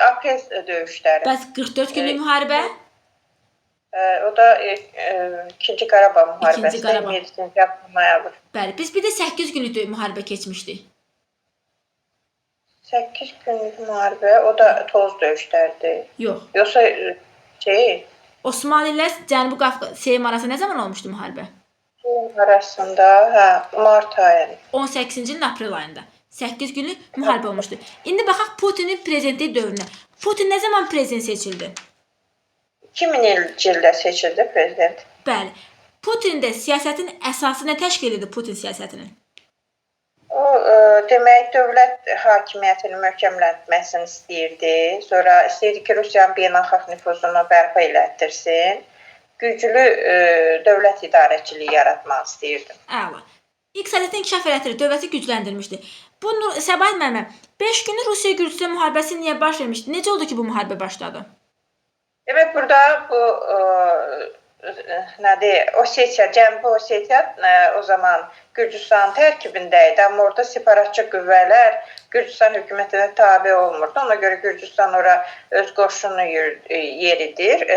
Apes döyüşləri. Bəs 44 günlük müharibə? O da 2-ci Qarabağ müharibəsi. 7-ci noyabr. Bəli, biz bir də 8 günlük müharibə keçmişdik. 8 günlük müharibə, o da toz döyüşlərdir. Yox. Yoxsa Osmanlı ilə Cənubi Qafqaz Seyim arasında nə zaman olmuşdu müharibə? Arasında, mart ayı. 18-ci ilin aprel ayında. 8 günlük müharibə olmuşdu. İndi baxaq Putinin prezidentlik dövrünə. Putin nə zaman prezident seçildi? 2000-ci ildə seçildi prezident. Bəli. Putin də siyasətin əsası nə təşkil edir Putin siyasətinin? O demək dövlət hakimiyyətini möhkəmlətməsini istəyirdi. Sonra istəyirdi ki, Rusiyanın beynəlxalq nüfuzunu bərpa elətdirsin. Güclü dövlət idarəçiliyi yaratmaq istəyirdi. Əla. İqtisadiyyatın inkişaf elətdirir, dövləti gücləndirmişdi. Bu Səbahat müəllimə, 5 günlük Rusiya-Gürcüstan müharibəsi niyə baş vermişdi? Necə oldu ki, bu müharibə başladı? Demək burada bu Osetiya, Cənubi Osetiya o zaman Gürcüstan tərkibində idi, amma orada separatçı qüvvələr Gürcüstan hökumətinə tabe olmurdu. Ona görə Gürcüstan ora öz qoşununu yeridir,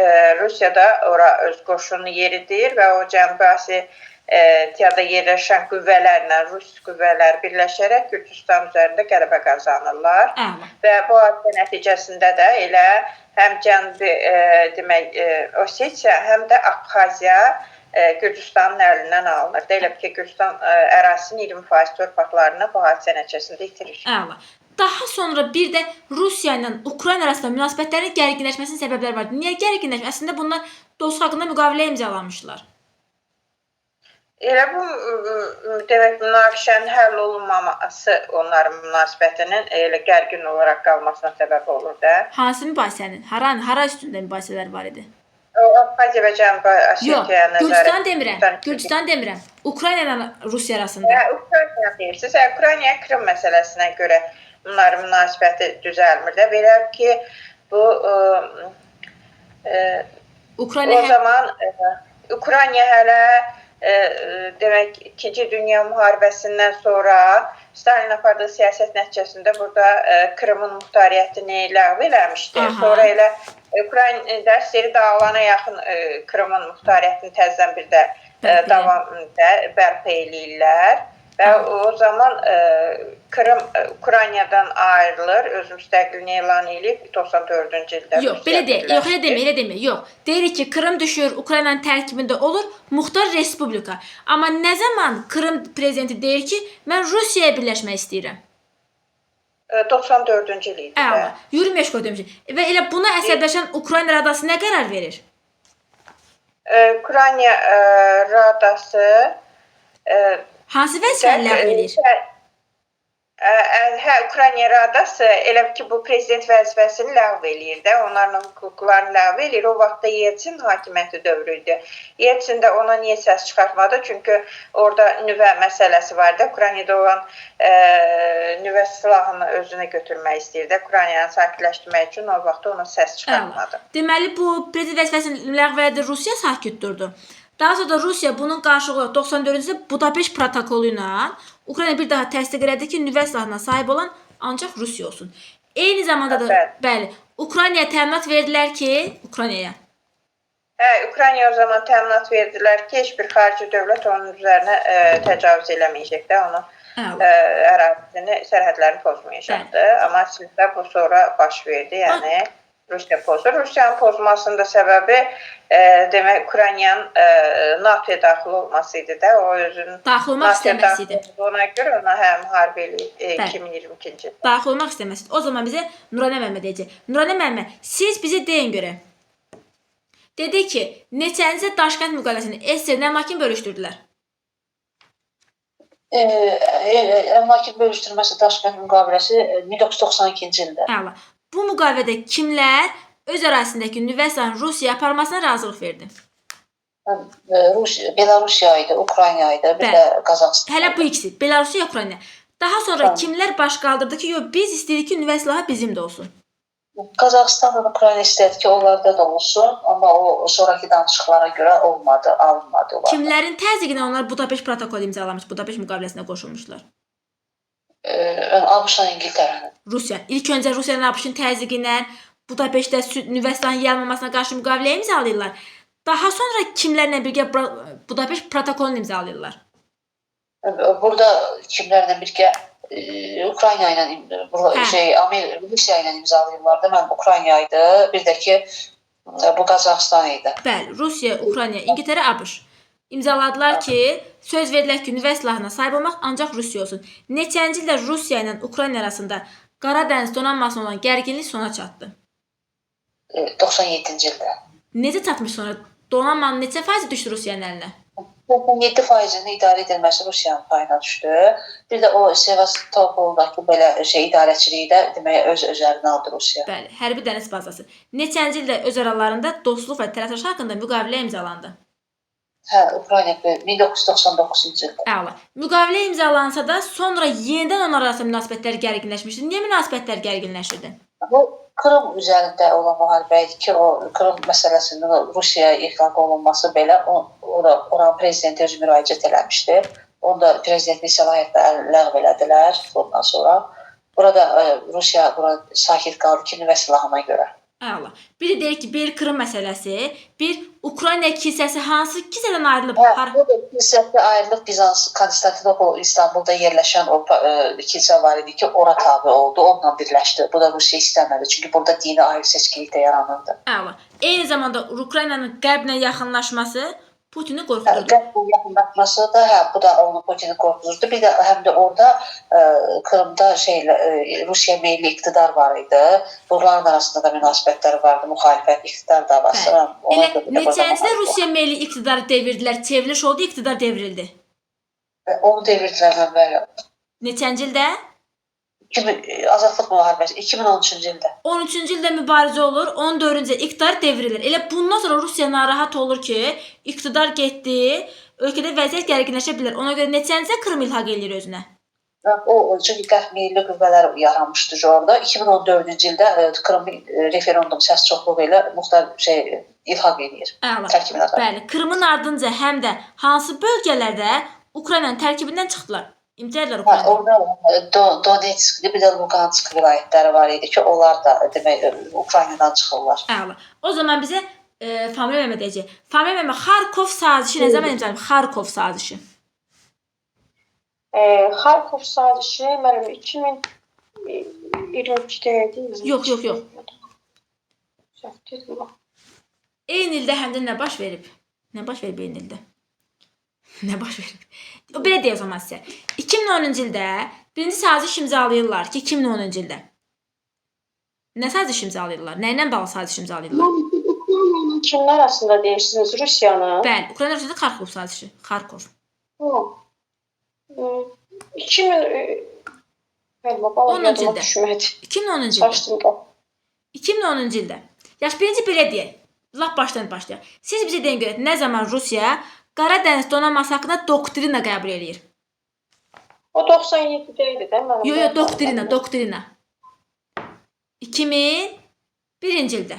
Rusiya da ora öz qoşununu yeridir və o Cənubi Ossetiyada yerləşən qüvvələrlə Rus qüvvələr birləşərək Gürcüstan üzərində qələbə qazanırlar. Və bu hadisə nəticəsində də elə həm Cənubi Osetiya, həm də Abxaziya Gürcüstanın əlindən alınır. Deyilib ki, Gürcüstan ərazisinin 20% torpaqlarını bu hadisə nəticəsində itirir. Əla. Daha sonra bir də Rusiya ilə Ukrayna arasında münasibətlərin gərginləşməsinin səbəbləri var. Niyə gərginləşmə? Əslində bunlar dostluq haqqında müqavilə imzalamışlar. Elə bu demək münaqişənin həll olunmaması onların münasibətinin elə gərgin olaraq qalmasına səbəb olur da. Hansı mübahisənin? Hara üstündə mübahisələr var idi? Abxaziya və Cənubi Osetiyaya nəzarət. Gürcüstan demirəm. Gürcüstan demirəm. Ukrayna ilə Rusiya arasında. Ukrayna deyirsiniz. Ukraynaya Krım məsələsinə görə bunların münasibəti düzəlmir də. Belə ki, bu o zaman Ukrayna hələ demək 2-ci Dünya müharibəsindən sonra Stalin apardığı siyasət nəticəsində burada Krımın muxtariyyətini ləğv eləmişdi. Sonra elə Ukraynada seri dağılana yaxın Krımın muxtariyyətini təzədən bir də davamında bərpa eləyirlər. Və o zaman Krım Ukraynadan ayrılır, öz müstəqilliyini elan edib 94-cü ildə. Yox, belə deyil. Yox, elə demir. Yox. Deyirik ki, Krım düşür, Ukraynanın tərkibində olur, muxtar respublika. Amma nə zaman Krım prezidenti deyir ki, mən Rusiyaya birləşmək istəyirəm? 94-cü il idi. Əla. Yuri Meşko demiş. Və elə buna əsəbləşən Ukrayna Radası nə qərar verir? Ukrayna Radası hansı vəzifəni ləğv edir? Ukrayna Radası elə ki, bu prezident vəzifəsini ləğv eləyir də, onların hüquqlarını ləğv eləyir. O vaxtda Yeltsin hakimiyyəti dövrü idi. Yeltsin də ona niyə səs çıxartmadı? Çünki orada nüvə məsələsi var da, Ukraynada olan nüvə silahını özünə götürmək istəyirdi. Ukraynanı sakitləşdirmək üçün o vaxtda ona səs çıxartmadı. Deməli, bu prezident vəzifəsini ləğv edir, Rusiya sakit durdu. Daha sonra da Rusiya bunun qarşılığı 94-cü ildə Budapeşt protokolu ilə Ukrayna bir daha təsdiq elədi ki, nüvə silahına sahib olan ancaq Rusiya olsun. Eyni zamanda da, bəli, Ukraynaya təminat verdilər ki, Ukraynaya. Ukraynaya o zaman təminat verdilər ki, heç bir xarici dövlət onun üzərinə təcavüz eləməyəcək də, onun ərazisini, sərhədlərini pozmayacaqdı. Amma əslində bu sonra baş verdi, yəni Rusiya pozur. Rusiyanın pozmasının da səbəbi demək Ukraynanın NATO-ya daxil olması idi də, o özünün daxil olmaq istəməsi idi. Ona görə ona müharibə 2022-ci ildə. Daxil olmaq istəməsi idi. O zaman bizə Nuranə müəllimə deyəcək. Nuranə müəllimə, siz bizə deyin görə. Dedi ki, neçənci Daşkənd müqaviləsini SSR-nə hakim bölüşdürdülər? Hakim bölüşdürməsi Daşkənd müqaviləsi 1992-ci ildə. Əla. Bu müqavilədə kimlər öz ərazisindəki nüvə silahının Rusiyaya aparmasına razılıq verdi? Belarusiya idi, Ukrayna idi, bir də Qazaxıstan. Hələ bu ikisi, Belarusiya, Ukrayna. Daha sonra kimlər baş qaldırdı ki, yox, biz istəyirik ki, nüvə silahı bizim də olsun? Qazaxıstan və Ukrayna istədi ki, onlarda da olsun, amma o sonraki danışıqlara görə olmadı, alınmadı onlar. Kimlərin təzyiqinə onlar Budapeşt protokolu imzalamış, Budapeşt müqaviləsinə qoşulmuşlar? ABŞ-la İngiltərənin. Rusiya. İlk öncə Rusiyanın ABŞ-ın təzyiqi ilə Budapeştdə nüvə silahının yayılmamasına qarşı müqavilə imzalayırlar. Daha sonra kimlərlə birgə Budapeşt protokolunu imzalayırlar? Burada kimlərlə birgə Ukrayna ilə Rusiya ilə imzalayırlar da. Mən Ukrayna idi, bir də ki bu Qazaxıstan idi. Bəli, Rusiya, Ukrayna, İngiltərə, ABŞ imzaladılar ki, söz verdilər ki, nüvə silahına sahib olmaq ancaq Rusiya olsun. Neçənci ildə Rusiya ilə Ukrayna arasında Qara Dəniz donanmasına olan gərginlik sona çatdı? 97-ci ildə. Necə çatmış sonra? Donanmanın neçə faizi düşdü Rusiyanın əlinə? %7%-ni idarə edilməsi Rusiyanın payına düşdü. Bir də o Sevastopoldakı belə idarəçiliyi də demək öz üzərinə aldı Rusiya. Bəli, hərbi dəniz bazası. Neçənci ildə öz aralarında dostluq və tərəfdaşlıq haqqında müqavilə imzalandı? Hə, Ukrayna 1999-cu ildə. Əla. Müqavilə imzalansa da sonra yenidən onlar arasında münasibətlər gərginləşmişdi. Niyə münasibətlər gərginləşirdi? Bu Krım üzərində olan müharibə idi ki, o Krım məsələsinin Rusiyaya ihlal olunması belə oranın prezidenti özü müraciət eləmişdi. Onda prezidentlik səlahiyyətləri ləğv elədilər ondan sonra. Burada Rusiya sakit qaldı ki, nüvə silahına görə. Əla. Bir də deyək ki, bir Krım məsələsi, bir Ukrayna kilsəsi hansı kilsədən ayrılıb? Bu da kilsədə ayrılıb Bizans, Konstantinopol, İstanbulda yerləşən o kilsə var idi ki, ora tabe oldu, onunla birləşdi. Bu da Rusiya istəmədi, çünki burada dini ayrı seçkilik də yaranırdı. Əla. Eyni zamanda Ukraynanın qərblə yaxınlaşması Putini qorxudurdu. Qərblə yaxınlaşması da, bu da onu Putini qorxudurdu. Bir də həm də orada Krımda Rusiya milli iqtidar var idi. Bunların arasında da münasibətlər vardı, müxalifət iqtidar davası. Elə neçəncidə Rusiya milli iqtidarı devirdilər, çevriliş oldu, iqtidar devrildi. Onu devirdilər əvvəl. Neçənci ildə? Azadlıq müharibəsi 2013-cü ildə. 13-cü ildə mübarizə olur, 14-cü ildə iqtidar devrilir. Elə bundan sonra Rusiya narahat olur ki, iqtidar getdi, ölkədə vəziyyət gərginləşə bilər. Ona görə neçənci Krım ilhaq eləyir özünə? Çünki qərb milli qüvvələr yaranmışdı orada. 2014-cü ildə Krım referendum səs çoxluğu ilə muxtar ilhaq eləyir. Əla. Bəli, Krımın ardınca həm də hansı bölgələrdə Ukraynanın tərkibindən çıxdılar? İmtiyazlar Ukrayna. Orada Donetsk, bir də Lugansk vilayətləri var idi ki, onlar da demək Ukraynadan çıxırlar. Əla. O zaman bizə Famil Mehmet deyəcək. Famil Mehmet, Xarkov sazişi nə zaman imzalanıb? Xarkov sazişi. Xarkov sazişi mənim 2022-də idi. Yox. Eyni ildə həm də nə baş verib? Nə baş verib eyni ildə? Nə baş verib? Belə deyək o zaman sizə. 2010-cu ildə birinci saziş imzalayırlar ki, 2010-cu ildə. Nə saziş imzalayırlar? Nə ilə bağlı saziş imzalayırlar? Ukraynanın kimlər arasında deyirsiniz? Rusiyanın? Bəli, Ukrayna arasında Xarkov sazişi. Xarkov. 2010-cu ildə. Yaş birinci belə deyək. Lap başdan başlayaq. Siz bizə deyin görək, nə zaman Rusiya Qaradəniz donanması haqqında doktrina qəbul edir? O 97-də idi də mənim. Yox, doktrina. 2001-ci ildə.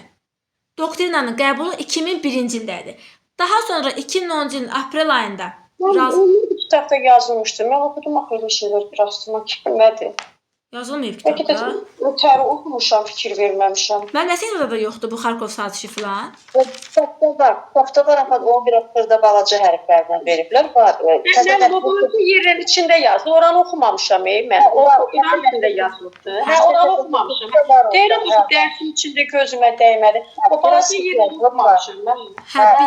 Doktrinanın qəbulu 2001-ci ildə idi. Daha sonra 2010-cu ilin aprel ayında kitabda yazılmışdı. Mən oxudum axırda şeylər rastlıma gəlmədi. Yazılmayıb kitabda. Ötəri oxumuşam, fikir verməmişəm. Mən məsələn orada yoxdur bu Xarkov sazişi filan. Kitabda var, amma 11 axırda balaca hərflərdən veriblər. Mən bu yerin içində yazdı. Oranı oxumamışam mən. O İran'da yazılıbdı. Oranı oxumamışam. Deyirəm ki, dərsin içində gözümə dəymədi. O balaca yerini oxumamışam mən.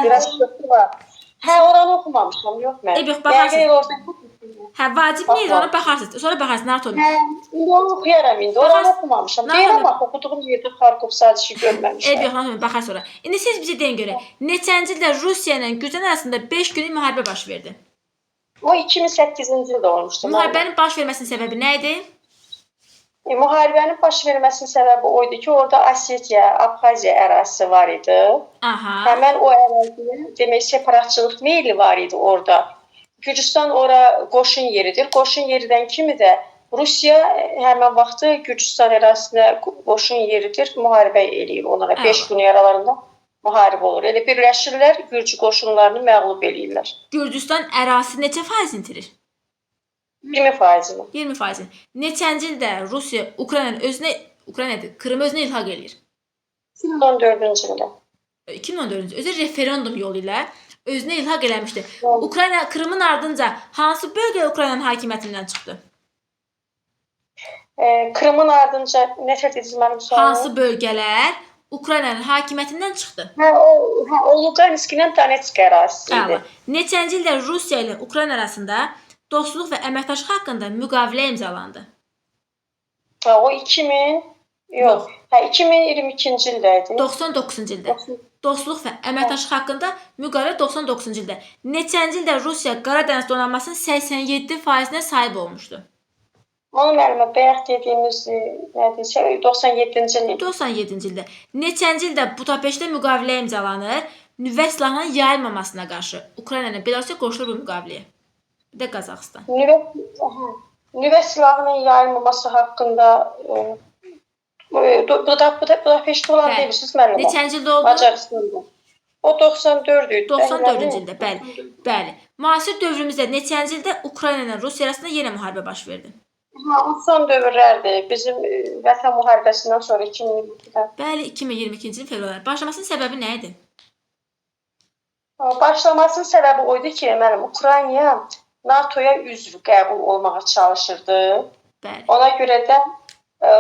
Biraz sıxı var. Oranı oxumamışam. Yox mən. Yox, baxarsınız. Vacib deyil, ona baxarsınız. Sonra baxarsınız, narahat olmayın. İndi oxuyaram indi. Oranı oxumamışam. Deyirəm axı, oxuduğum yerdə Xarkov sazişi görməmişəm. Yox, narahat olmayın, baxar sonra. İndi siz bizə deyin görək, neçənci ildə Rusiya ilə Gürcüstan arasında 5 günlük müharibə baş verdi? O 2008-ci ildə olmuşdu. Müharibənin baş verməsinin səbəbi nə idi? Müharibənin baş verməsinin səbəbi o idi ki, orada Osetiya, Abxaziya ərazisi var idi. Həmən o ərazinin demək separatçılıq meyli var idi orada. Gürcüstan ora qoşun yeridir. Qoşun yeridən kimi də Rusiya həmən vaxtı Gürcüstan ərazisinə qoşun yeridir, müharibə eləyir onlara. 5 gün aralarında müharibə olur. Elə birləşirlər, Gürcü qoşunlarını məğlub eləyirlər. Gürcüstan ərazisi neçə faiz itirir? 20%. 20%. Neçənci ildə Rusiya Krımı özünə ilhaq eləyir? 2014-cü ildə. 2014-cü özü referendum yolu ilə özünə ilhaq eləmişdi. Ukrayna Krımın ardınca hansı bölgə Ukraynanın hakimiyyətindən çıxdı? Krımın ardınca nə dediniz mənim sualım? Hansı bölgələr Ukraynanın hakimiyyətindən çıxdı? O Lugansk ilə Donetsk ərazisi idi. Neçənci ildə Rusiya ilə Ukrayna arasında dostluq və əməkdaşlıq haqqında müqavilə imzalandı? O 2022-ci ildə idi. 99-cu ildə. dostluq və əməkdaşlıq haqqında müqavilə 99-cu ildə. Neçənci ildə Rusiya Qara Dəniz donanmasının 87%-nə sahib olmuşdu? Onu müəllimə bayaq dediyimiz nədirsə 97-ci il. 97-ci ildə. Neçənci ildə Budapeştdə müqavilə imzalanır? Nüvə silahının yayılmamasına qarşı Ukrayna ilə Belarusya qoşulur bu müqaviləyə. Bir də Qazaxıstan. Nüvə silahının yayılmaması haqqında Budapeştdə olan demişsiniz müəllimə. Neçənci ildə oldu? Macaristanda. O 94 idi. 94-cü ildə, bəli. Bəli. Müasir dövrümüzdə neçənci ildə Ukrayna ilə Rusiya arasında yenə müharibə baş verdi? O son dövrlərdir. Bizim Vətən müharibəsindən sonra 2022-də. Bəli, 2022-ci ilin fevral ayı. Başlamasının səbəbi nə idi? Başlamasının səbəbi o idi ki, müəllim, Ukrayna NATO-ya üzv qəbul olmağa çalışırdı. Bəli. Ona görə də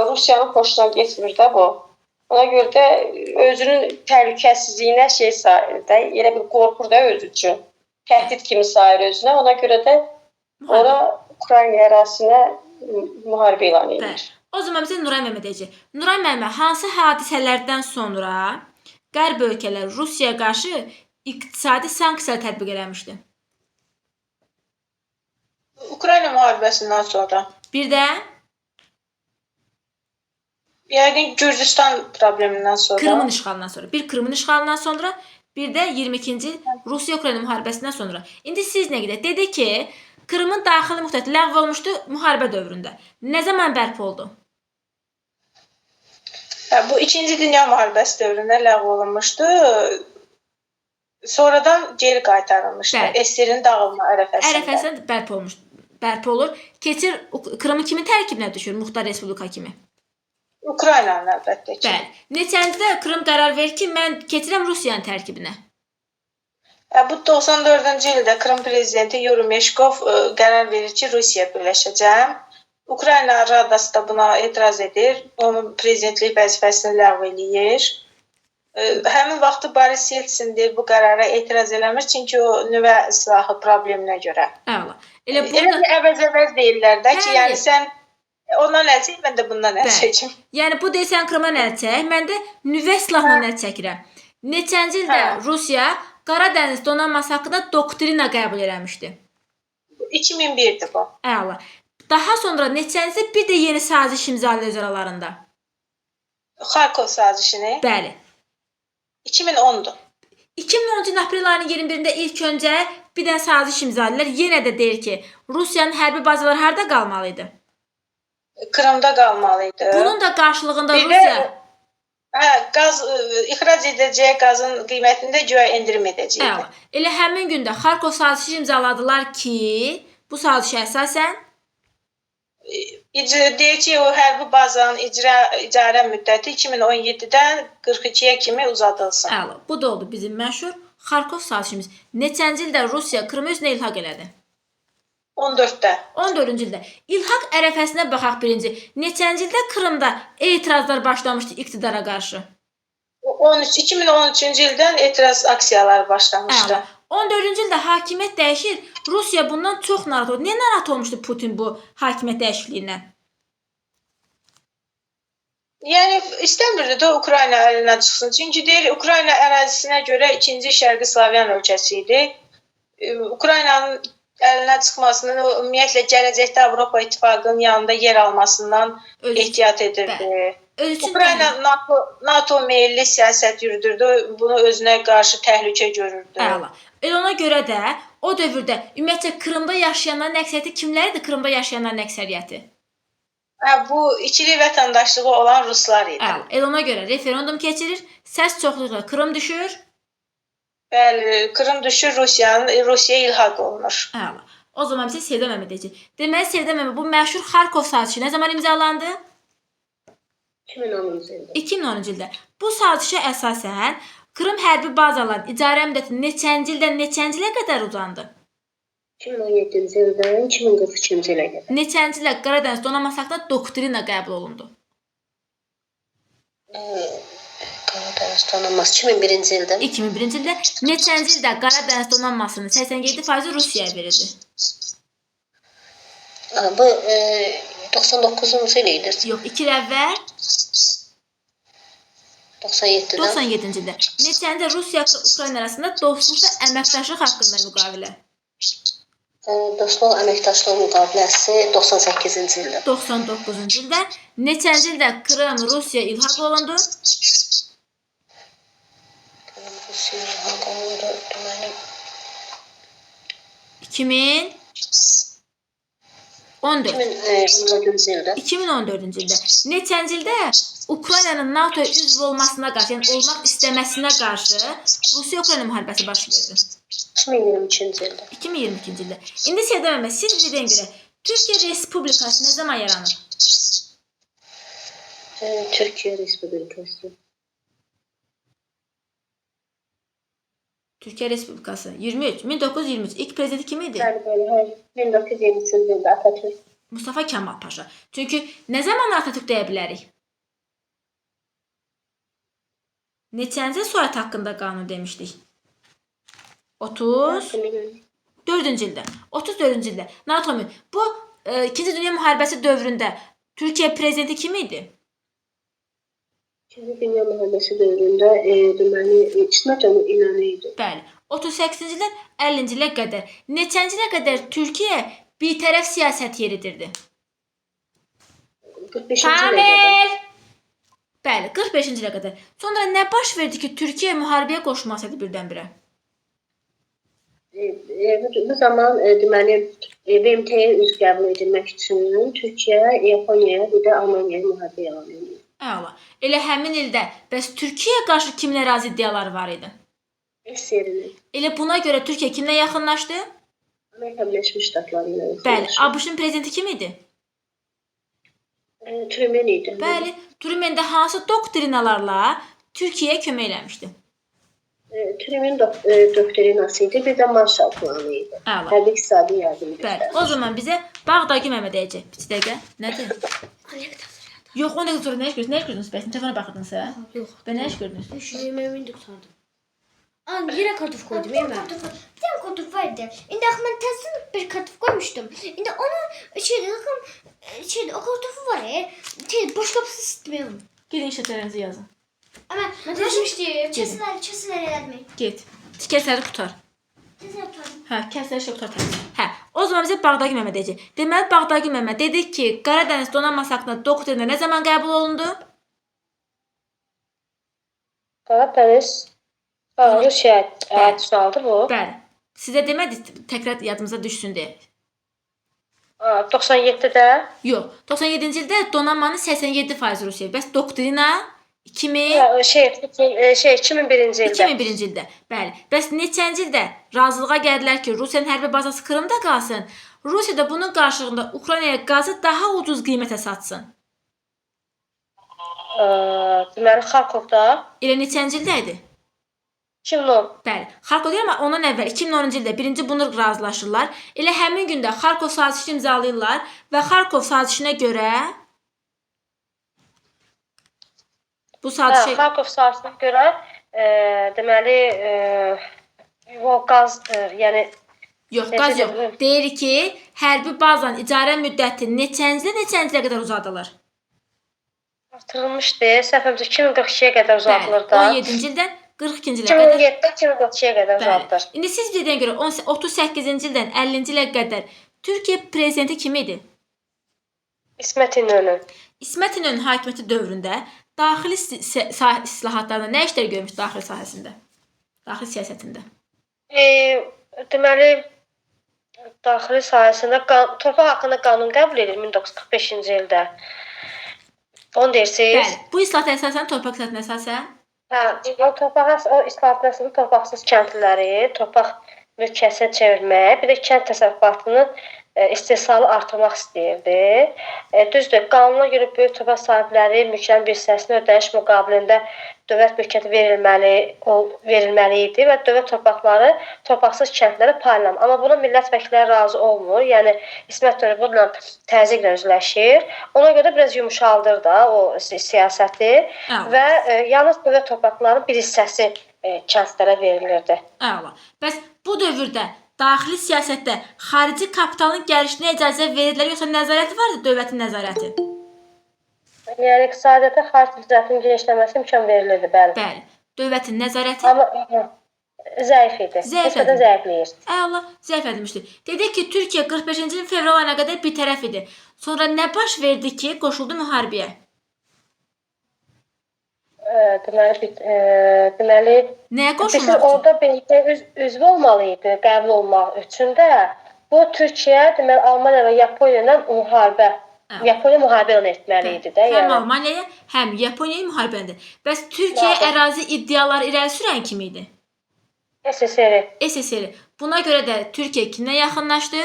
Rusiyanın xoşuna getmir də bu. Ona görə də özünün təhlükəsizliyinə sayır da, elə bir qorxur da özü üçün. Təhdid kimi sayır özünə. Ona görə də ora Ukrayna ərazisinə müharibə elan edir. Bəli. O zaman bizə Nuray müəllimə deyəcək. Nuray müəllimə, hansı hadisələrdən sonra Qərb ölkələri Rusiyaya qarşı iqtisadi sanksiya tətbiq eləmişdi? Ukrayna müharibəsindən sonra. Bir də Yəqin Gürcüstan problemindən sonra. Krımın işğalından sonra. Bir Krımın işğalından sonra, bir də 22-ci Rusiya-Ukrayna müharibəsindən sonra. İndi siz nə qədər? Dedi ki, Krımın daxili müxtəti ləğv olmuşdu müharibə dövründə. Nə zaman bərpa oldu? Bu 2-ci Dünya müharibəsi dövründə ləğv olunmuşdu. Sonradan geri qaytarılmışdı. SSR-in dağılma ərəfəsində. Ərəfəsində bərpa olur. Keçir Krımın kimin tərkibinə düşür? Muxtar Respublika kimi. Ukraynanın əlbəttə ki. Bəli. Neçəncidə Krım qərar verir ki, mən keçirəm Rusiyanın tərkibinə? Bu 94-cü ildə Krım prezidenti Yuri Meşkov qərar verir ki, Rusiya birləşəcəm. Ukrayna Radası da buna etiraz edir. Onun prezidentlik vəzifəsini ləğv eləyir. Həmin vaxtı Boris Yeltsin deyir, bu qərara etiraz eləmir, çünki o nüvə silahı probleminə görə. Əla. Elə əvəz deyirlər də ki, yəni sən ondan əl çək, mən də bundan əl çəkim. Yəni bu deyirsən Krımdan əl çək, mən də nüvə silahından əl çəkirəm. Neçənci ildə Rusiya Qara Dəniz donanması haqqında doktrina qəbul eləmişdi? 2001-dir bu. Əla. Daha sonra neçənci bir də yeni saziş imzalayır öz aralarında? Xarkov sazişini? Bəli. 2010-dur. 2010-cu ilin aprel ayının 21-də ilk öncə bir dənə saziş imzalayırlar. Yenə də deyir ki, Rusiyanın hərbi bazaları harda qalmalı idi? Krımda qalmalıydı. Bunun da qarşılığında Rusiya qaz ixrac edəcəyi qazın qiymətində güya endirim edəcəkdi. Elə həmin gündə Xarkov sazişi imzaladılar ki, bu sazişə əsasən deyək ki, o hərbi bazanın icarə müddəti 2017-dən 42-yə kimi uzadılsın. Əla. Bu da oldu bizim məşhur Xarkov sazişimiz. Neçənci ildə Rusiya Krımı özünə ilhaq elədi? 14-də. 14-cü ildə. İlhaq ərəfəsinə baxaq birinci. Neçənci ildə Krımda etirazlar başlamışdı iqtidara qarşı? 2013-cü ildən etiraz aksiyaları başlamışdı. 14-cü ildə hakimiyyət dəyişir. Rusiya bundan çox narahat oldu. Niyə narahat olmuşdu Putin bu hakimiyyət dəyişikliyindən? Yəni istəmirdi də Ukrayna əlinə çıxsın. Çünki deyir Ukrayna ərazisinə görə 2-ci Şərqi Slavyan ölkəsi idi. Ukraynanın əlinə çıxmasının ümumiyyətlə gələcəkdə Avropa İttifaqının yanında yer almasından ehtiyat edirdi. Ukrayna NATO meyilli siyasət yürüdürdü. Bunu özünə qarşı təhlükə görürdü. Əla. Elə ona görə də o dövrdə ümumiyyətlə Krımda yaşayanların əksəriyyəti kimlər idi? Krımda yaşayanların əksəriyyəti? Bu ikili vətəndaşlığı olan ruslar idi. Elə ona görə referendum keçirir. Səs çoxluğuyla Krım düşür. Bəli, Krım düşür, Rusiyaya ilhaq olunur. Əla. O zaman bizə Sevda müəllimə deyəcək. Deməli Sevda müəllimə bu məşhur Xarkov sazişi nə zaman imzalandı? 2010-cu ildə. 2010-cu ildə. Bu sazişə əsasən Krım hərbi bazalarının icarə müddəti neçənci ildən neçənci ilə qədər uzandı? 2017-ci ildən 2043-cü ilə qədər. Neçənci ilə Qara Dəniz donanması haqqında doktrina qəbul olundu? Qara Dəniz donanması 2001-ci ildə. 2001-ci ildə. Neçənci ildə Qara Dəniz donanmasının 87% Rusiyaya verildi? Bu 99-cu il idi. Yox, 2 il əvvəl 97-də. 97-ci ildə. Neçəncə Rusiya-Ukrayna arasında dostluq və əməkdaşlıq haqqında müqavilə? Dostluq əməkdaşlıq müqaviləsi 98-ci ildə. 99-cu ildə. Neçənci ildə Krım Rusiya ilhaq olundu? Rusiya ilhaq olundu. Deməli 2014-cü ildə. 2014-cü ildə. Neçənci ildə Ukraynanın NATO-ya üzv olmasına qarşı, yəni olmaq istəməsinə qarşı Rusiya-Ukrayna müharibəsi baş verdi? 2022-ci ildə. 2022-ci ildə. İndi Səda müəllimə, siz bildiyin görə Türkiyə Respublikası nə zaman yaranıb? Türkiyə Respublikası. Türkiyə Respublikası 1923. İlk prezidenti kim idi? Bəli, 1923-cü ildə Atatürk. Mustafa Kemal Paşa. Çünki nə zaman Atatürk deyə bilərik? Neçənci Sovet haqqında qanun demişdik? 34-cü ildə. 34-cü ildə. NATO-nun bu 2-ci Dünya müharibəsi dövründə Türkiyə prezidenti kim idi? 2-ci Dünya müharibəsi dövründə deməli İsmət İnönü idi. Bəli. 38-ci ildən 50-ci ilə qədər. Neçənci ilə qədər Türkiyə bir tərəf siyasət yeridirdi? 45-ci ilə qədər. Bəli, 45-ci ilə qədər. Sonra nə baş verdi ki, Türkiyə müharibəyə qoşulmasaydı birdən-birə? Bu zaman deməli BMT-yə üzv qəbul edilmək üçün Türkiyə, Yaponiya və də Almaniyaya müharibə elan edildi. Əla. Elə həmin ildə bəs Türkiyəyə qarşı kimin ərazi iddiaları var idi? SSR-nin. Elə buna görə Türkiyə kimlə yaxınlaşdı? Amerika Birləşmiş Ştatları ilə. Bəli, ABŞ-ın prezidenti kim idi? Truman idi. Bəli, Truman da hansı doktrinalarla Türkiyəyə kömək eləmişdi? Truman doktrinası idi, bir də Marshall planı idi. Əla. Hərbi iqtisadi yardım Bəli, göstərdi. o zaman bizə Bağdakı Məhəmməd deyəcək. Bir dəqiqə. Nədir? Yox, o dəqiqə sonra nə iş gördünüz? Nə iş gördünüz? Bəs telefona baxırdınızsa? Yox. Və nə iş gördünüz? Yemeğimi tutardım. An yine kartof koydum değil mi? Bir tane kartof vardı. Şimdi aklıma tersten bir kartof koymuştum. Şimdi onu o kartofu var ya. Boş kapısı istemiyorum. Gedin işlətlərinizi yazın. Ama yazmıştım. Çəsilər elədim. Get. Tikəsləri qutar. Çəsilər tutardım. Hə, kəsləri şey qutar. Hə, o zaman bizə Bağdakı Məhəmməd deyəcək. Deməli, Bağdakı Məhəmməd dedi ki, Qaradəniz donanması haqqında doktrina nə zaman qəbul olundu? Qaradəniz Rusiya aid sualdır bu. Bəli. Sizə demədi, təkrar yadımıza düşsün deyə. 97-də. Yox, 97-ci ildə donanmanın 87% Rusiya. Bəs doktrina 2001-ci 2001-ci ildə. ildə. Bəli. Bəs neçənci ildə razılığa gəldilər ki, Rusiyanın hərbi bazası Krımda qalsın. Rusiya da bunun qarşılığında Ukraynaya qazı daha ucuz qiymətə satsın. Deməli Xarkovda Elə neçənci ildə idi? 2010. Bəli. Xarkovda amma ondan əvvəl 2010-cu ildə birinci bunu razılaşırlar. Elə həmin gündə Xarkov sazişini imzalayırlar və Xarkov sazişinə görə bu sazişə Xarkov sazişinə görə deməli o qaz yəni yox, qaz yox. Deyir ki, hərbi bazanın icarə müddəti neçəncilə qədər uzadılır? Artırılmışdı. Səhvimcə 2042-yə qədər uzadılır da. 17-ci ildən 42-ci ilə qədər. 2007-2042-yə qədər uzadılır. İndi siz dediyinə görə 38-ci ildən 50-ci ilə qədər Türkiyə prezidenti kim idi? İsmət İnönü. İsmət İnönü hakimiyyəti dövründə daxili islahatlarında nə işlər görmüş daxili sahəsində? Daxili siyasətində. Deməli daxili sahəsində torpaq haqqında qanun qəbul edilir 1945-ci ildə. Onu deyirsiniz? Bəli. Bu islahat əsasən torpaq islahatına əsasən? Hə, o islahatın əslində torpaqsız kəndliləri torpaq mülkiyyətinə çevirmək, bir də kənd təsərrüfatının istehsalı artırmaq istəyirdi. Düzdür, qanuna görə böyük torpaq sahibləri mülklərin bir hissəsini ödəniş müqabilində dövlət mülkiyyəti verilməli idi və dövlət torpaqları torpaqsız kəndlərə paylanır. Amma buna millət vəkilləri razı olmur. Yəni İsmət İnönü bununla təzyiqlə üzləşir. Ona görə biraz yumşaldır da o siyasəti və yalnız dövlət torpaqlarının bir hissəsi kəndlərə verilirdi. Əla. Bəs bu dövrdə daxili siyasətdə xarici kapitalın gəlişinə icazə verilirlər yoxsa nəzarət vardı, dövlətin nəzarəti? Yəni iqtisadiyyata xarici ticarətin genişləməsi imkan verilirdi, bəli. Bəli. Dövlətin nəzarəti Amma zəif idi. Nisbətən zəifləyir. Əla, zəif edilmişdi. Dedi ki, Türkiyə 45-ci ilin fevral ayına qədər bir tərəf idi. Sonra nə baş verdi ki, qoşuldu müharibəyə? Deməli, Nəyə qoşulmaq bizim üçün? orada birlikdə üzv olmalı idi qəbul olmaq üçün də. Bu Türkiyə, deməli, Almaniya və Yaponiya ilə müharibə. Yaponiya müharibə elan etməli idi də. Həm Almaniyaya, həm Yaponiyaya müharibə elan etdi. Bəs Türkiyə ərazi iddiaları irəli sürən kim idi? SSR. SSR. Buna görə də Türkiyə kimlə yaxınlaşdı?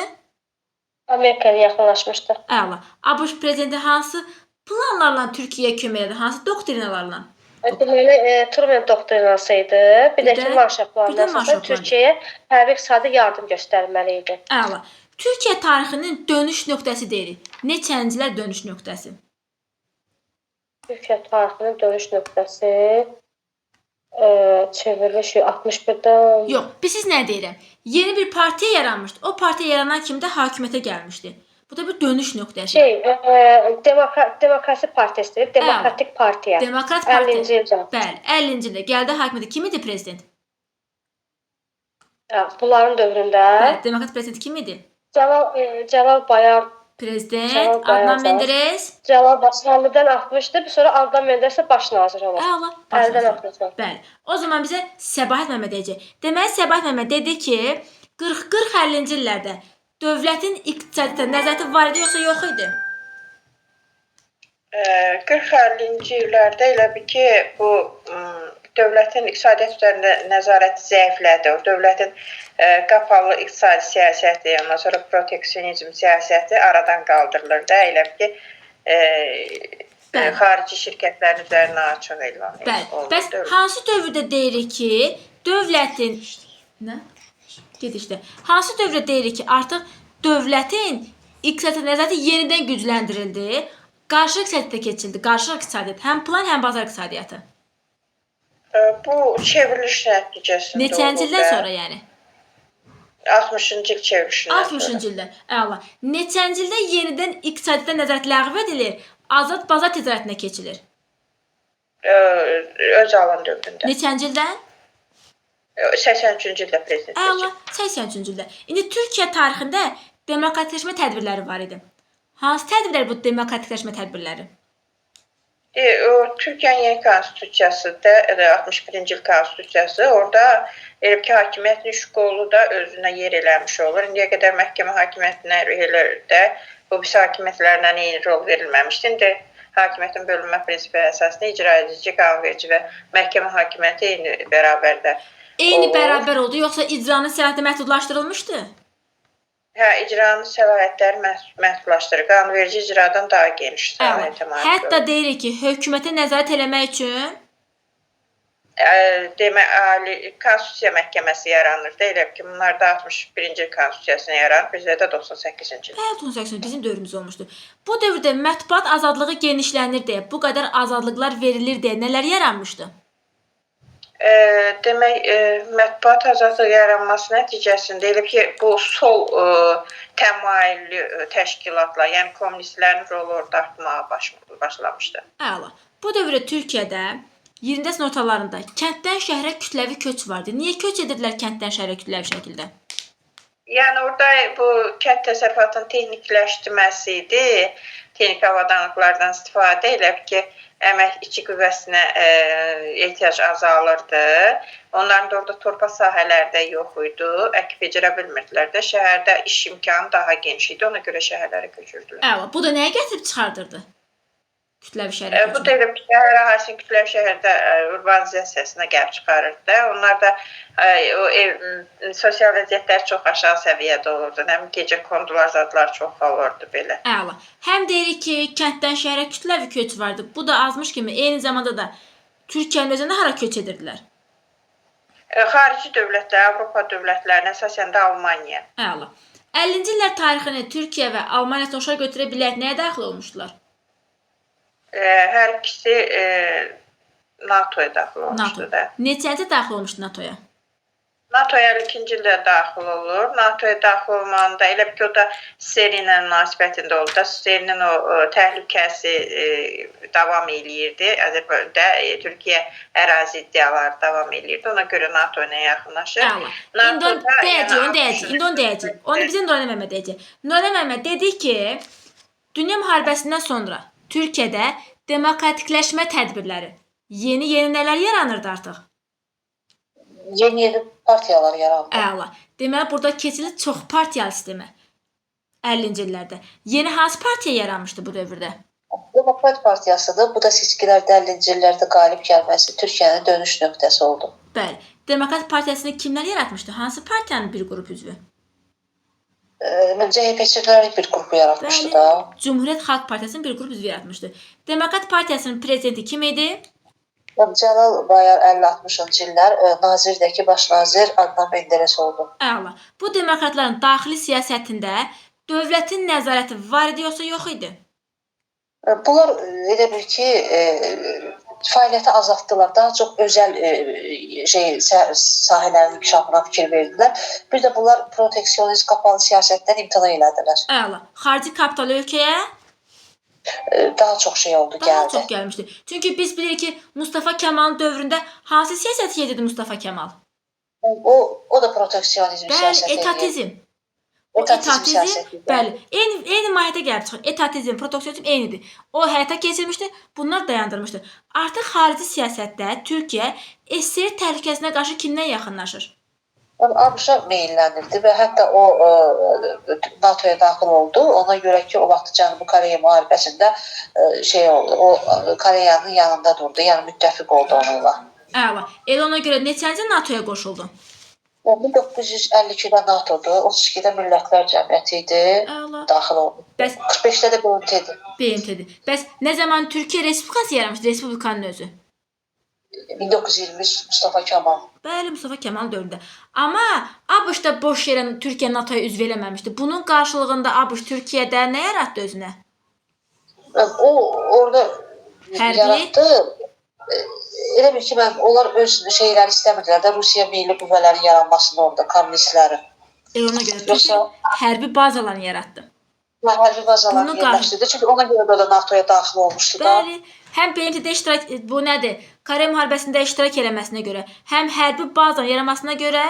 Amerikaya yaxınlaşmışdı. Əla. ABŞ prezidenti hansı planlarla Türkiyəyə kömək edir? Hansı doktrinalarla? Deməli, Truman doktrinası idi. Bir də ki, Marshall planı əsasında Türkiyəyə hərbi iqtisadi yardım göstərməli idi. Əla. Türkiyə tarixinin dönüş nöqtəsi deyirik. Neçəncilər dönüş nöqtəsi? Türkiyə tarixinin dönüş nöqtəsi çevriliş 61-dən... Yox, siz nə deyirəm? Yeni bir partiya yaranmışdı. O partiya yaranan kimi də hakimiyyətə gəlmişdi. Bu da bir dönüş nöqtəsi. Demokrasi partiyası, Demokratik partiya. Demokrat partiya. 50-ci ildə. Bəli, 50-ci ildə gəldi hakimiyyətə. Kim idi prezident? Bunların dövründə... Bəli, Demokrat prezident kim idi? Cəlal Bayar prezident, Adnan Menderes. Cəlal Başkanlıdan atmışdı, sonra Adnan Menderes də baş nazir olur. Əla. Əldən atmışdı. Bəli. O zaman bizə Səbahat Məmməd deyəcək. Deməli, Səbahat Məmməd dedi ki, 40-50-ci illərdə dövlətin iqtisadiyyata nəzarəti var idi, yoxsa yox idi? 40-50-ci illərdə elə bir ki, bu dövlətin iqtisadiyyat üzərində nəzarəti zəiflədi. O dövlətin qapalı iqtisadi siyasəti, ondan sonra proteksionizm siyasəti aradan qaldırılırdı. Elə bir ki, xarici şirkətlərin üzərinə açıq elan olundu. Bəli. Bəs hansı dövrdə deyirik ki, dövlətin hansı dövrdə deyirik ki, artıq dövlətin iqtisadi nəzarəti yenidən gücləndirildi, qarşılıq iqtisadiyyata keçildi, qarşılıq iqtisadiyyat, həm plan, həm bazar iqtisadiyyatı. Bu çevriliş nəticəsində oldu. Neçənci ildən sonra yəni? 60-cı il çevrilişindən sonra. 60-cı ildən. Əla. Neçənci ildə yenidən iqtisadiyyata nəzarət ləğv edilir, azad bazar ticarətinə keçilir? Öcalan dövründə. Neçənci ildən? 83-cü ildə prezident seçildi. Əla, 83-cü ildə. İndi Türkiyə tarixində demokratikləşmə tədbirləri var idi. Hansı tədbirlər bu demokratikləşmə tədbirləri? Türkiyənin yeni konstitusiyası da 61-ci il konstitusiyası, orada elə ki, hakimiyyətin üç qolu da özünə yer eləmiş olur. İndiyə qədər məhkəmə hakimiyyətinə də bu hakimiyyətlərlə eyni rol verilməmişdi. İndi hakimiyyətin bölünmə prinsipi əsasında icra edici, qanunverici və məhkəmə hakimiyyəti eyni bərabərdə. Eyni bərabər oldu, yoxsa icranın səlahiyyəti məhdudlaşdırılmışdı? Hə, icranın səlahiyyətləri məhdudlaşdırır. Qanunverici icradan daha geniş səlahiyyətə malik olur. Hətta deyirik ki, hökumətə nəzarət eləmək üçün Konstitusiya məhkəməsi yaranırdı. Elə ki, bunlar da 61-ci il konstitusiyasına yaranır, bizdə də 98-ci il. Bəli, 98-ci bizim dövrümüz olmuşdu. Bu dövrdə mətbuat azadlığı genişlənir deyə, bu qədər azadlıqlar verilir deyə nələr yaranmışdı? Demək, mətbuat azadlığı yaranması nəticəsində elə ki, bu sol təmayüllü təşkilatlar, yəni kommunistlərin rolu orada artmağa başlamışdı. Əla. Bu dövrdə Türkiyədə 20-ci əsrin ortalarında kənddən şəhərə kütləvi köç vardı. Niyə köç edirdilər kənddən şəhərə kütləvi şəkildə? Yəni orada bu kənd təsərrüfatının texnikləşdirməsi idi. Texnik avadanlıqlardan istifadə edib ki, əmək içi qüvvəsinə ehtiyac azalırdı. Onların da orada torpaq sahələri də yox idi. Əkib becərə bilmirdilər də. Şəhərdə iş imkanı daha geniş idi. Ona görə şəhərlərə köçürdülər. Əla. Bu da nəyə gətirib çıxardırdı? Kütləvi şəhərə köçürmə. Bu da elə şəhər əhalisinin kütləvi şəhərdə urbanizasiyasına gəlib çıxarırdı. Onlar da sosial vəziyyətləri çox aşağı səviyyədə olurdu. Həm gecə kondular zadlar çox olurdu belə. Əla. Həm deyirik ki, kənddən şəhərə kütləvi köç vardı. Bu da azmış kimi eyni zamanda da Türkiyənin özündə hara köç edirdilər? Xarici dövlətlər, Avropa dövlətlərinə, əsasən də Almaniya. Əla. 50-ci illər tarixini Türkiyə və Almaniya toşa götürə bilərək nəyə daxil olmuşdular? Hər ikisi NATOya daxil olmuşdu da. Neçənci daxil olmuşdu NATOya? NATO-ya 52-ci ildə daxil olur. NATO-ya daxil olmağında elə bir ki, o da Suriya ilə münasibətində oldu da, Suriyanın o təhlükəsi davam eləyirdi. Azərbaycanda Türkiyə ərazi iddiaları davam eləyirdi. Ona görə NATO ilə yaxınlaşır. İndi onu deyəcək. Onu bizim Nurəna Məmməd deyəcək. Nurəna Məmməd dedi ki, Dünya müharibəsindən sonra Türkiyədə demokratikləşmə tədbirləri yeni nələr yaranırdı artıq? Yeni partiyalar yarandı. Əla. Deməli, burada keçilir çox partiyalı sistemə 50-ci illərdə. Yeni hansı partiya yaranmışdı bu dövrdə? Demokrat Partiyasıdır. Bu da seçkilərdə 50-ci illərdə qalib gəlməsi Türkiyənin dönüş nöqtəsi oldu. Bəli. Demokrat Partiyasını kimlər yaratmışdı? Hansı partiyanın bir qrup üzvü? CHP-çilərin bir qrupu yaratmışdı da. Cumhuriyyət Xalq Partiyasının bir qrup üzvü yaratmışdı. Demokrat Partiyasının prezidenti kim idi? Cəlal Bayar 50-60-cı illər nazirdəki baş nazir Adnan Menderes oldu. Əla. Bu demokratların daxili siyasətində dövlətin nəzarəti var idi yoxsa yox idi? Bunlar elə bil ki, fəaliyyəti azaltdılar. Daha çox özəl sahələrin inkişafına fikir verdilər. Bir də bunlar proteksionist qapalı siyasətdən imtina elədilər. Əla. Xarici kapital ölkəyə daha çox şey oldu, gəldi. Daha çox gəlmişdi. Çünki biz bilirik ki, Mustafa Kemal'ın dövründə hansı siyasət yedirdi Mustafa Kemal? O da proteksionizm siyasəti. Bəli, etatizm. Siyasəti. Bəli, eyni mahiyyətə gəlib çıxır. Etatizm, proteksionizm eynidir. O həyata keçirmişdi, bunlar dayandırmışdı. Artıq xarici siyasətdə Türkiyə SSR təhlükəsinə qarşı kimdən yaxınlaşır? ABŞ-a meyillənirdi və hətta o NATO-ya daxil oldu. Ona görə ki, o vaxt Cənubi Koreya müharibəsində oldu. O Koreyanın yanında durdu, yəni müttəfiq oldu onunla. Əla. Elə ona görə neçənci NATO-ya qoşuldu? 1952-də NATO-dur, 32-də Millətlər Cəmiyyəti idi, daxil oldu. 45-də də BMT-dir. Bəs nə zaman Türkiyə Respublikası yaranmışdı, Respublikanın özü? 1923 Mustafa Kemal. Bəli, Mustafa Kemal dövründə. Amma ABŞ-da boş yerə Türkiyə NATO-ya üzv eləməmişdi. Bunun qarşılığında ABŞ Türkiyədə nə yaratdı özünə? O orada yaratdı. Elə bil ki, onlar öz şeyləri istəmirdilər də, Rusiya milli qüvvələrin yaranmasını orada, kommunistlərin. Ona görə Türkiyə hərbi bazalarını yaratdı. Hərbi bazalarını yerləşdirdi. Çünki ona görə də NATO-ya daxil olmuşdu da. Bəli, həm BMT-də iştirak, bu nədir? Koreya müharibəsində iştirak eləməsinə görə, həm hərbi bazanın yaranmasına görə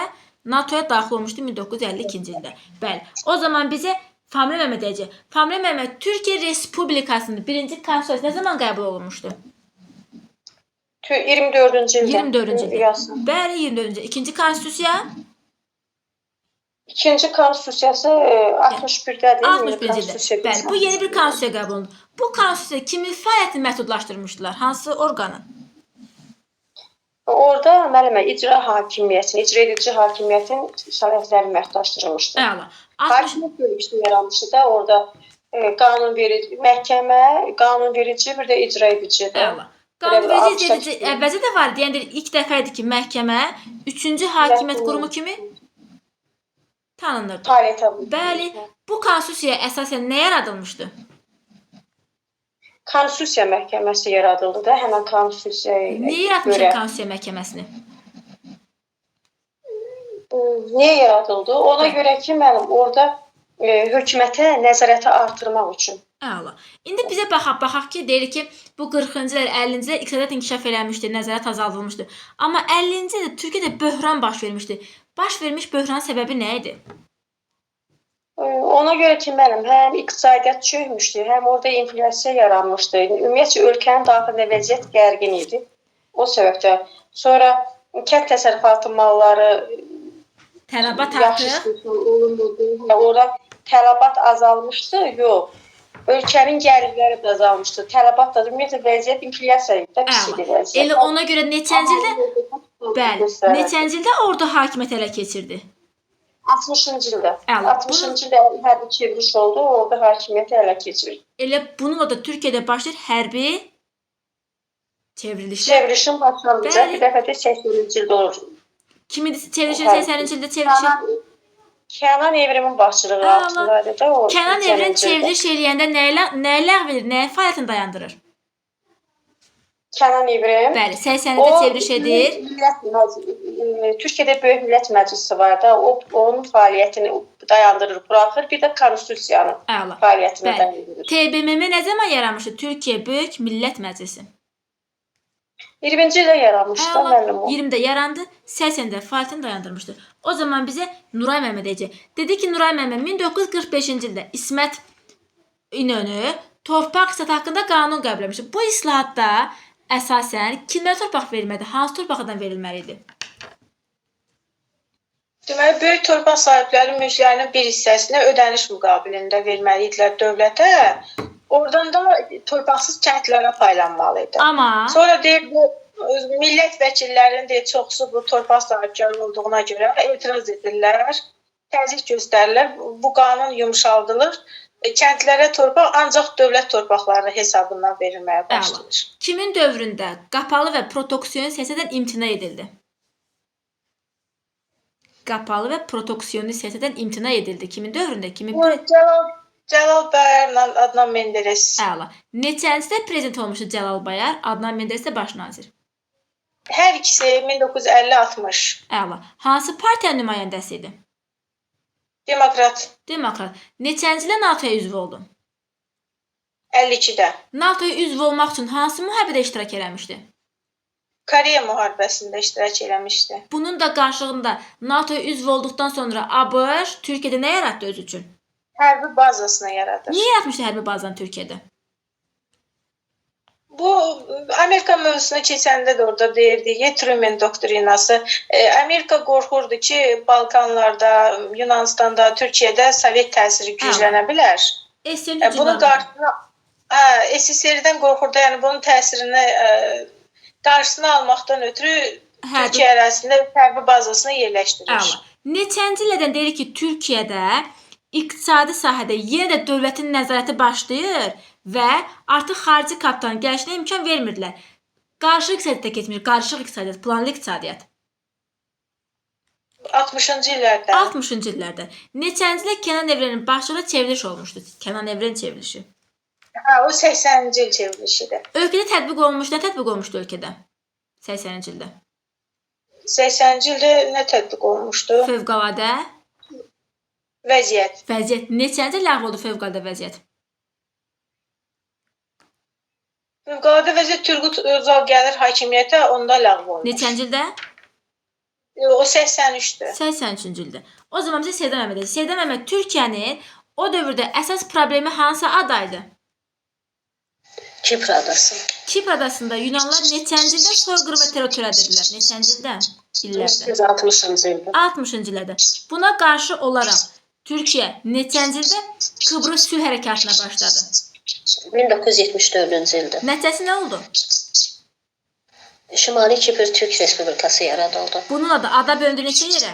NATO-ya daxil olmuşdu 1952-ci ildə. Bəli, o zaman bizə Familya Məmməd deyəcək. Familya Məmməd, Türkiyə Respublikasının birinci konstitusiyası nə zaman qəbul olunmuşdu? 24-cü ildə. 24-cü ildə. Bəli, 24-cü. İkinci konstitusiya? İkinci konstitusiyası 61-dədir. 61-ci ildə. Bəli, bu yeni bir konstitusiya qəbul olundu. Bu konstitusiya kimin fəaliyyətini məhdudlaşdırmışdılar? Hansı orqanın? Orada müəllimə icra hakimiyyətinin, icra edici hakimiyyətin fəaliyyətləri məhdudlaşdırılmışdı. Əla. Hakimiyyət bölgüsü yaranmışdı da orada qanunverici məhkəmə, qanunverici, bir də icra edici. Əla. Qanunverici edici əvvəlcə də var. Deyəndə ilk dəfə idi ki, məhkəmə 3-cü hakimiyyət qurumu kimi tanınırdı. Bəli, bu konstitusiyaya əsasən nə yaradılmışdı? Konstitusiya məhkəməsi yaradıldı da, həmin konstitusiyaya görə. Niyə yaratmışlar konstitusiya məhkəməsini? Niyə yaradıldı? Ona görə ki, müəllim, orada hökumətə nəzarəti artırmaq üçün. Əla. İndi bizə baxaq ki, deyirik ki, bu 40-cı illər, 50-ci illər iqtisadiyyat inkişaf eləmişdi, nəzarət azaldılmışdı. Amma 50-ci ildə Türkiyədə böhran baş vermişdi. Baş vermiş böhranın səbəbi nə idi? Ona görə ki, müəllim, həm iqtisadiyyat çökmüşdü, həm orada inflyasiya yaranmışdı. Ümumiyyətcə, ölkənin daxilində vəziyyət gərgin idi. O səbəbdən. Sonra kənd təsərrüfatı malları tələbat artıq. Orada tələbat azalmışdı, yox. Ölkənin gəlirləri də azalmışdı. Tələbat da ümumiyyətlə vəziyyət inflyasiya idi, pis idi vəziyyət. Elə ona görə neçənci ildə? Bəli, neçənci ildə orada hakimiyyət ələ keçirdi? 60-cı ildə. 60-cı ildə hərbi çevriliş oldu, orada hakimiyyəti ələ keçirir. Elə bununla da Türkiyədə başlayır hərbi çevrilişlər. Çevrilişin başlanınca bir dəfə də 80-ci ildə olur. Kimin çevrilişin 80-ci ildə çevrilişi? Kənan Evrimin başçılığı altındaydı da o. Kənan Evrin çevriliş eləyəndə nəyə ləğv edir, nəyə fəaliyyətini dayandırır? Kənan İbrahim. Bəli, 80-də çevriliş edir. Türkiyədə Böyük Millət Məclisi var da, onun fəaliyyətini dayandırır, buraxır. Bir də konstitusiyanın Əla. fəaliyyətini Bəli. dayandırır. TBMM nə zaman yaranmışdı? Türkiyə Böyük Millət Məclisi. 20-ci ildə yaranmışdı da müəllim o. 20-də yarandı, 80-də fəaliyyətini dayandırmışdı. O zaman bizə Nuray müəllimə deyəcək. Dedi ki, Nuray müəllimə 1945-ci ildə İsmət İnönü torpaq islahatı haqqında qanun qəbul etmişdi. Bu islahatda əsasən kimlərə torpaq verilməlidir? Hansı torpaqdan verilməli idi? Deməli, böyük torpaq sahibləri mülklərinin bir hissəsini ödəniş müqabilində verməli idilər dövlətə. Oradan da torpaqsız kəndlərə paylanmalı idi. Amma Sonra deyir, bu millət vəkillərinin deyir, çoxsu bu torpaq sahibkarı olduğuna görə etiraz edirlər, təzyiq göstərirlər. Bu qanun yumşaldılır. Kəndlərə torpaq ancaq dövlət torpaqları hesabından verilməyə başlanır. kimin dövründə qapalı və protoksiyon siyasətdən imtina edildi? Qapalı və protoksiyon siyasətdən imtina edildi. Kimin dövründə? Bu Cəlal Bəyərlə Adnan Menderes. Əla. Neçəncidə prezident olmuşdu Cəlal Bayar, Adnan Menderes də baş nazir? Hər ikisi 1950-60. Əla. Hansı partiya nümayəndəsi idi? Demokrat. Demokrat. Neçənci ilə NATO-ya üzv oldu? 52-də. NATO-ya üzv olmaq üçün hansı müharibədə iştirak eləmişdi? Koreya müharibəsində iştirak eləmişdi. Bunun da qarşılığında NATO-ya üzv olduqdan sonra ABŞ Türkiyədə nə yaratdı öz üçün? Hərbi bazasını yaradır. Niyə yaratmışdı hərbi bazanı Türkiyədə? Bu Amerika mövzusuna keçəndə də orada deyirdi, Truman doktrinası. Amerika qorxurdu ki, Balkanlarda, Yunanistanda, Türkiyədə Sovet təsiri güclənə bilər. Bunun qarşısına SSR-dən qorxurdu, yəni bunun təsirini qarşısını almaqdan ötürü Türkiyə ərazisində hərbi bazasını yerləşdirir. Əla. Neçənci ildən deyir ki, Türkiyədə iqtisadi sahədə yenə də dövlətin nəzarəti başlayır və artıq xarici kapitalın gəlişinə imkan vermirdilər. Qarışıq iqtisadiyyata keçmir, qarışıq iqtisadiyyat, planlı iqtisadiyyat. 60-cı illərdə. 60-cı illərdə. Neçənci ilə Kenan Evrenin başçılığı çevriliş olmuşdu. Kenan Evren çevrilişi. O 80-ci il çevrilişidir. Ölkədə tətbiq olmuş, nə tətbiq olmuşdu ölkədə? 80-ci ildə. 80-ci ildə nə tətbiq olmuşdu? Fövqəladə vəziyyət. Vəziyyət. Neçənci ləğv oldu fövqəladə vəziyyət? Fövqəladə vəziyyət Turgut Özal gəlir hakimiyyətə, onda ləğv olunur. Neçənci ildə? O 83-dür. 83-cü ildə. O zaman bizə Seydan Məhəmməd deyir. Seydan Məhəmməd Türkiyənin o dövrdə əsas problemi hansı adaydı? Kipr adası. Kipr adasında Yunanlar neçənci ildə soyqırım və terror törədirdilər? Neçənci ildə? İllərdə. 60-cı ildə. 60-cı illərdə. Buna qarşı olaraq Türkiyə neçənci ildə Kıbrıs sülh hərəkatına başladı? 1974-cü ildə. Nəticəsi nə oldu? Şimali Kipr Türk Respublikası yaradıldı. Bunun adı ada bölündü neçə yerə?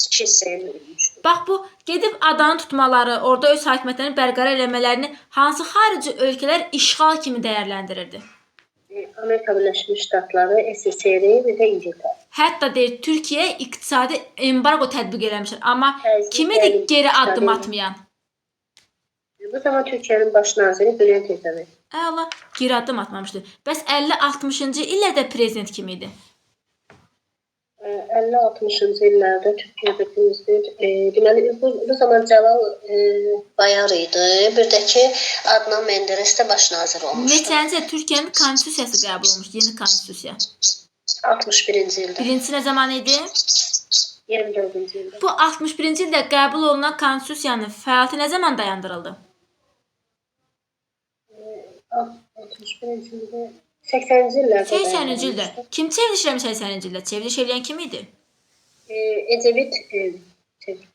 2 hissəyə bölünmüşdü. Bax bu gedib adanı tutmaları, orada öz hakimiyyətlərini bərqərar eləmələrini hansı xarici ölkələr işğal kimi dəyərləndirirdi? Amerika Birləşmiş Ştatları, SSR və də İngiltərə. Hətta deyir Türkiyə iqtisadi embargo tətbiq eləmişdir, amma kimidir geri addım atmayan? Bu zaman Türkiyənin baş naziri Bülent Əcəvi. Əla, geri addım atmamışdı. Bəs 50-60-cı illərdə prezident kim idi? 50-60-cı illərdə Türkiyədə prezident, deməli bu zaman Cəlal Bayar idi. Bir də ki Adnan Menderes də baş nazir olmuşdu. Neçənci Türkiyənin konstitusiyası qəbul olmuşdu, yeni konstitusiya? 61-ci ildə. Birincisi nə zaman idi? 24-cü ildə. Bu 61-ci ildə qəbul olunan konstitusiyanın fəaliyyəti nə zaman dayandırıldı? 61-ci ildə 80-ci illərdə. 80-ci ildə. Kim çevriliş eləmiş 80-ci ildə? Çevriliş eləyən kim idi? Ecevit çevriliş.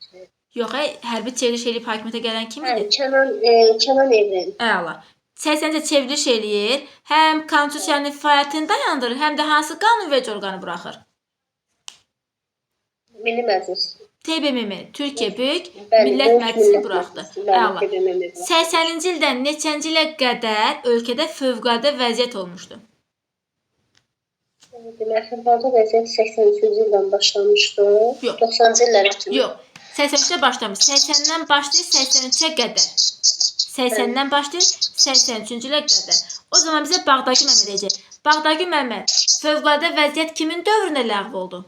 Yox, hərbi çevriliş eləyib hakimiyyətə gələn kim idi? Kenan Evren. Əla. 80-ci çevriliş eləyir, həm konstitusiyanın fəaliyyətini dayandırır, həm də hansı qanunverici orqanı buraxır? Milli Məclis. TBMM, Türkiyə Böyük Millət Məclisi buraxdı. Əla. 80-ci ildən neçənci ilə qədər ölkədə fövqəladə vəziyyət olmuşdu? Deməli, fövqəladə vəziyyət 83-cü ildən başlamışdı. Yox. 90-cı illərə kimi. Yox. 83-də başlamış. 80-dən başlayır 83-ə qədər. 80-dən başlayır 83-cü ilə qədər. O zaman bizə Bağdakı Məhəmməd deyəcək. Bağdagil müəllimə, fövqəladə vəziyyət kimin dövründə ləğv oldu?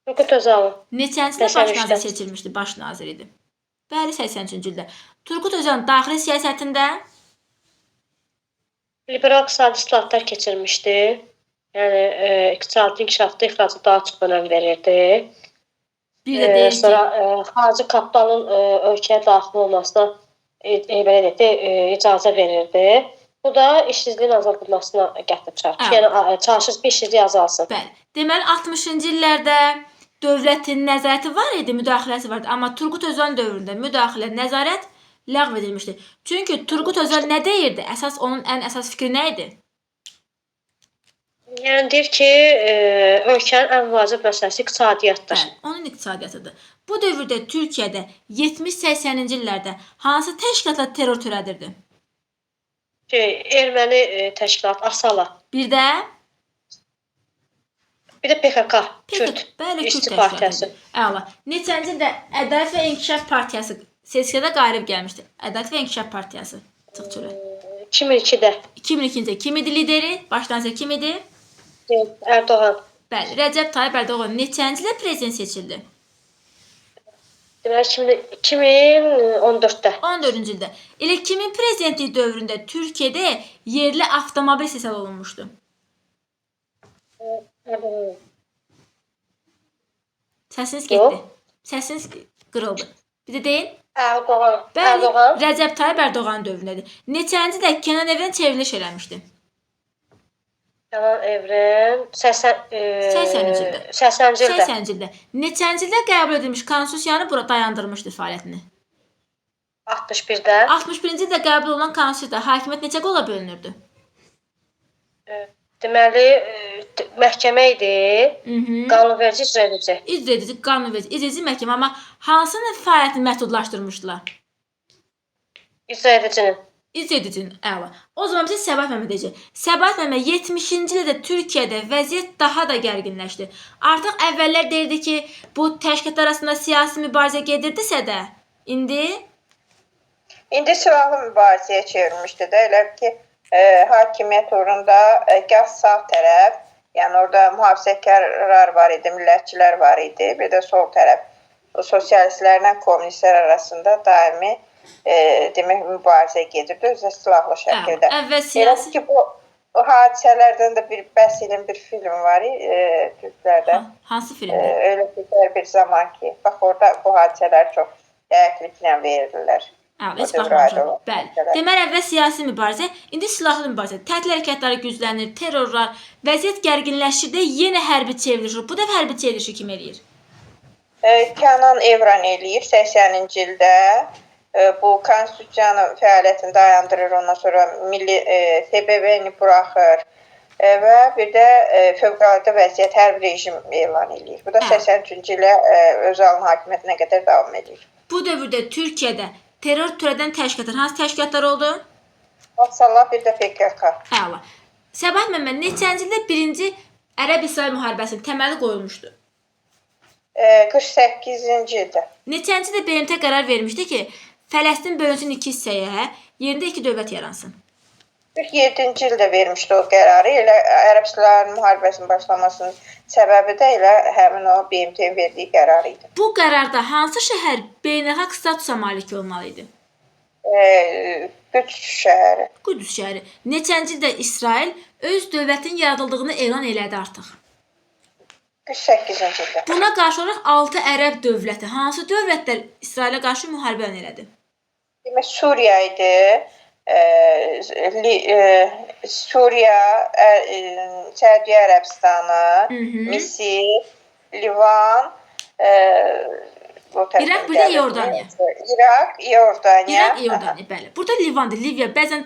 Turgut Özalın. Neçənci ildə baş 83-də. nazir seçilmişdi, baş nazir idi? Bəli, 83-cü ildə. Turgut Özalın daxili siyasətində Liberal iqtisadi islahatlar keçirmişdi. Yəni iqtisadi inkişafda ixracata daha çox önəm verirdi. bir də deyir ki, Sonra xarici kapitalın ölkəyə daxil olmasına belə deyək də icazə verirdi. Bu da işsizliyin azaldılmasına gətirib çıxartmış. Yəni çalışır ki, işsizlik azalsın. bəli. Deməli 60-cı illərdə dövlətin nəzarəti var idi, müdaxiləsi vardı. Amma Turgut Özal dövründə müdaxilə, nəzarət ləğv edilmişdi. Çünki Turgut Özal nə deyirdi? Onun ən əsas fikri nə idi? Yəni deyir ki, ölkənin ən vacib məsələsi iqtisadiyyatdır. Bəli, onun iqtisadiyyatıdır. Bu dövrdə Türkiyədə 70-80-ci illərdə hansı təşkilatlar terror törədirdi? Erməni təşkilat, Asala. Bir də PKK, Kürt bəli, Kürt İşçi təşkilatı. Partiyası. Əla. Neçənci ildə Ədalət və İnkişaf Partiyası seçkidə qalib gəlmişdi. Ədalət və İnkişaf Partiyası. Çıx çölə. 2002-də. 2002-ci kim idi lideri? Baş nazir kim idi? Erdoğan. Bəli, Rəcəb Tayyip Erdoğan neçənci ildə prezident seçildi? Deməli 2014-də. 14-cü ildə. Elə kimin prezidentliyi dövründə Türkiyədə yerli avtomobil istehsal olunmuşdu? Səsiniz getdi. Səsiniz qırıldı. Bir də deyin. Erdoğan. Bəli, Rəcəb Tayyip Erdoğan dövründədir. Neçənci ildə Kenan Evren çevriliş eləmişdi? Kenan Evren 80-ci ildə. 80-ci ildə. 80-ci ildə. Neçənci ildə qəbul edilmiş konstitusiyanı bura dayandırmışdı fəaliyyətini? 61-də. 61-ci ildə qəbul olunan konstitusiyada hakimiyyət neçə qola bölünürdü? Deməli məhkəmə idi. Qanunverici, icra edici. İcra edici, qanunverici, icra məhkəmə, amma hansının fəaliyyətini məhdudlaşdırmışdılar? İcra edicinin. İcra edicinin, əla. O zaman bizə Səbahat Məmməd deyəcək. Səbahat Məmməd 70-ci ildə Türkiyədə vəziyyət daha da gərginləşdi. Artıq əvvəllər deyirdi ki, bu təşkilatlar arasında siyasi mübarizə gedirdisə də, İndi silahlı mübarizəyə çevrilmişdi də, elə ki, hakimiyyət uğrunda gah sağ tərəf, yəni orada mühafizəkarlar var idi, millətçilər var idi, bir də sol tərəf, sosialistlərlə kommunistlər arasında daimi demək mübarizə gedirdi, özü silahlı şəkildə. Elə ki, bu hadisələrdən də bəhs edən bir film var Türklərdə. Hansı filmdir? Öyle bir zaman ki, bax orada bu hadisələri çox dəqiqliklə verirlər. Heç baxmamışam. Bəli. Deməli, əvvəl siyasi mübarizə, indi silahlı mübarizə. Tətil hərəkətləri güclənir, terrorlar, vəziyyət gərginləşir də yenə hərbi çevrilir. Bu dəfə hərbi çevrilişi kim eləyir? Kenan Evren eləyir 80-ci ildə. Bu konstitusiyanın fəaliyyətini dayandırır, ondan sonra milli SBB-ni buraxır və bir də fövqəladə vəziyyət hərbi rejim elan eləyir. Bu da 83-cü ilə Özalın hakimiyyətinə qədər davam edir. Bu dövrdə Türkiyədə terror törədən təşkilatlar hansı təşkilatlar oldu? Maşallah, bir də PKK. Əla. Səbahat Məmməd neçənci ildə 1-ci Ərəb-İsrail müharibəsinin təməli qoyulmuşdu? 48-ci ildə. Neçənci ildə BMT qərar vermişdi ki, Fələstin bölünsün iki hissəyə, yerində iki dövlət yaransın. 47-ci ildə vermişdi o qərarı. Elə Ərəb-İsrail müharibəsinin başlamasının səbəbi də elə həmin o BMT-nin verdiyi qərar idi. Bu qərarda hansı şəhər beynəlxalq statusa malik olmalı idi? Qüds şəhəri. Qüds şəhəri. Neçənci ildə İsrail öz dövlətin yaradıldığını elan elədi artıq? 48-ci ildə. Buna qarşı olaraq 6 ərəb dövləti, hansı dövlətlər İsrailə qarşı müharibə elan elədi? Demək, Suriya idi. Suriya, Səudiyyə Ərəbistanı, Misir, Livan, İraq, bir də İordaniya. İraq, İordaniya. İraq, İordaniya, bəli. Burada Livandır, Liviya. Bəzən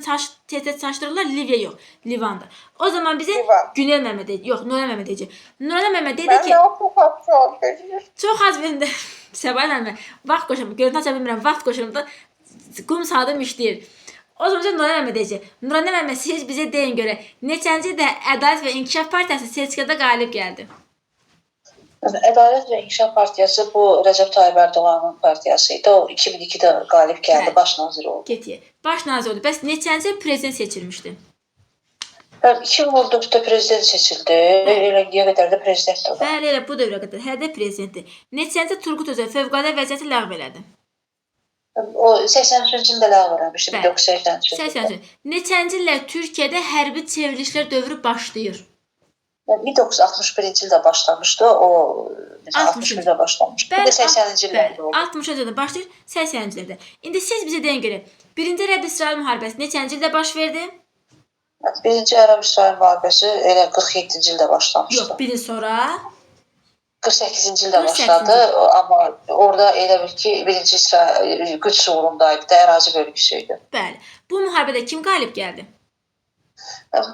tez-tez çaşdırırlar, Liviya yox, Livandır. O zaman bizə Günel Məmməd deyəcək, yox, Nurəna Məmməd deyəcək. Nurəna Məmməd dedi ki... Çox az verində. Səbahat Məmməd, vaxt qoşurum, görüntü aça bilmirəm, vaxt qoşurum da qum saadım işləyir. O zaman bizə Nurəna Məmməd deyəcək. Nurəna Məmməd, siz bizə deyin görə, neçənci ildə Ədalət və İnkişaf Partiyası seçkidə qalib gəldi? Ədalət və İnkişaf Partiyası bu Rəcəb Tayyip Erdoğanın partiyası idi. O 2002-də qalib gəldi, baş nazir oldu. Baş nazir oldu. Bəs neçənci prezident seçilmişdi? Bəli, 2014-də prezident seçildi. Elə indiyə qədər də prezident oldu. Bəli, elə bu dövrə qədər hələ də prezidentdir. Neçənci Turgut Özal fövqəladə vəziyyəti ləğv elədi? O 83-cü ildə ləğv eləmişdi, Bəli. 1983-cü ildə. 83. Neçənci illə Türkiyədə hərbi çevrilişlər dövrü başlayır? 1961-ci ildə başlamışdı. O 61-də başlamışdı. Bir də 80-ci illərdə oldu. 60-cı ildə başlayır, 80-ci ildə. İndi siz bizə deyin görək, 1-ci Ərəb-İsrail müharibəsi neçənci ildə baş verdi? Birinci Ərəb-İsrail müharibəsi elə 47-ci ildə başlamışdı. Yox, bir il sonra 48-ci ildə başladı, amma orada elə bil ki, birinci İsrail Qüds uğrundaydı da, ərazi bölgüsü idi. bəli. Bu müharibədə kim qalib gəldi?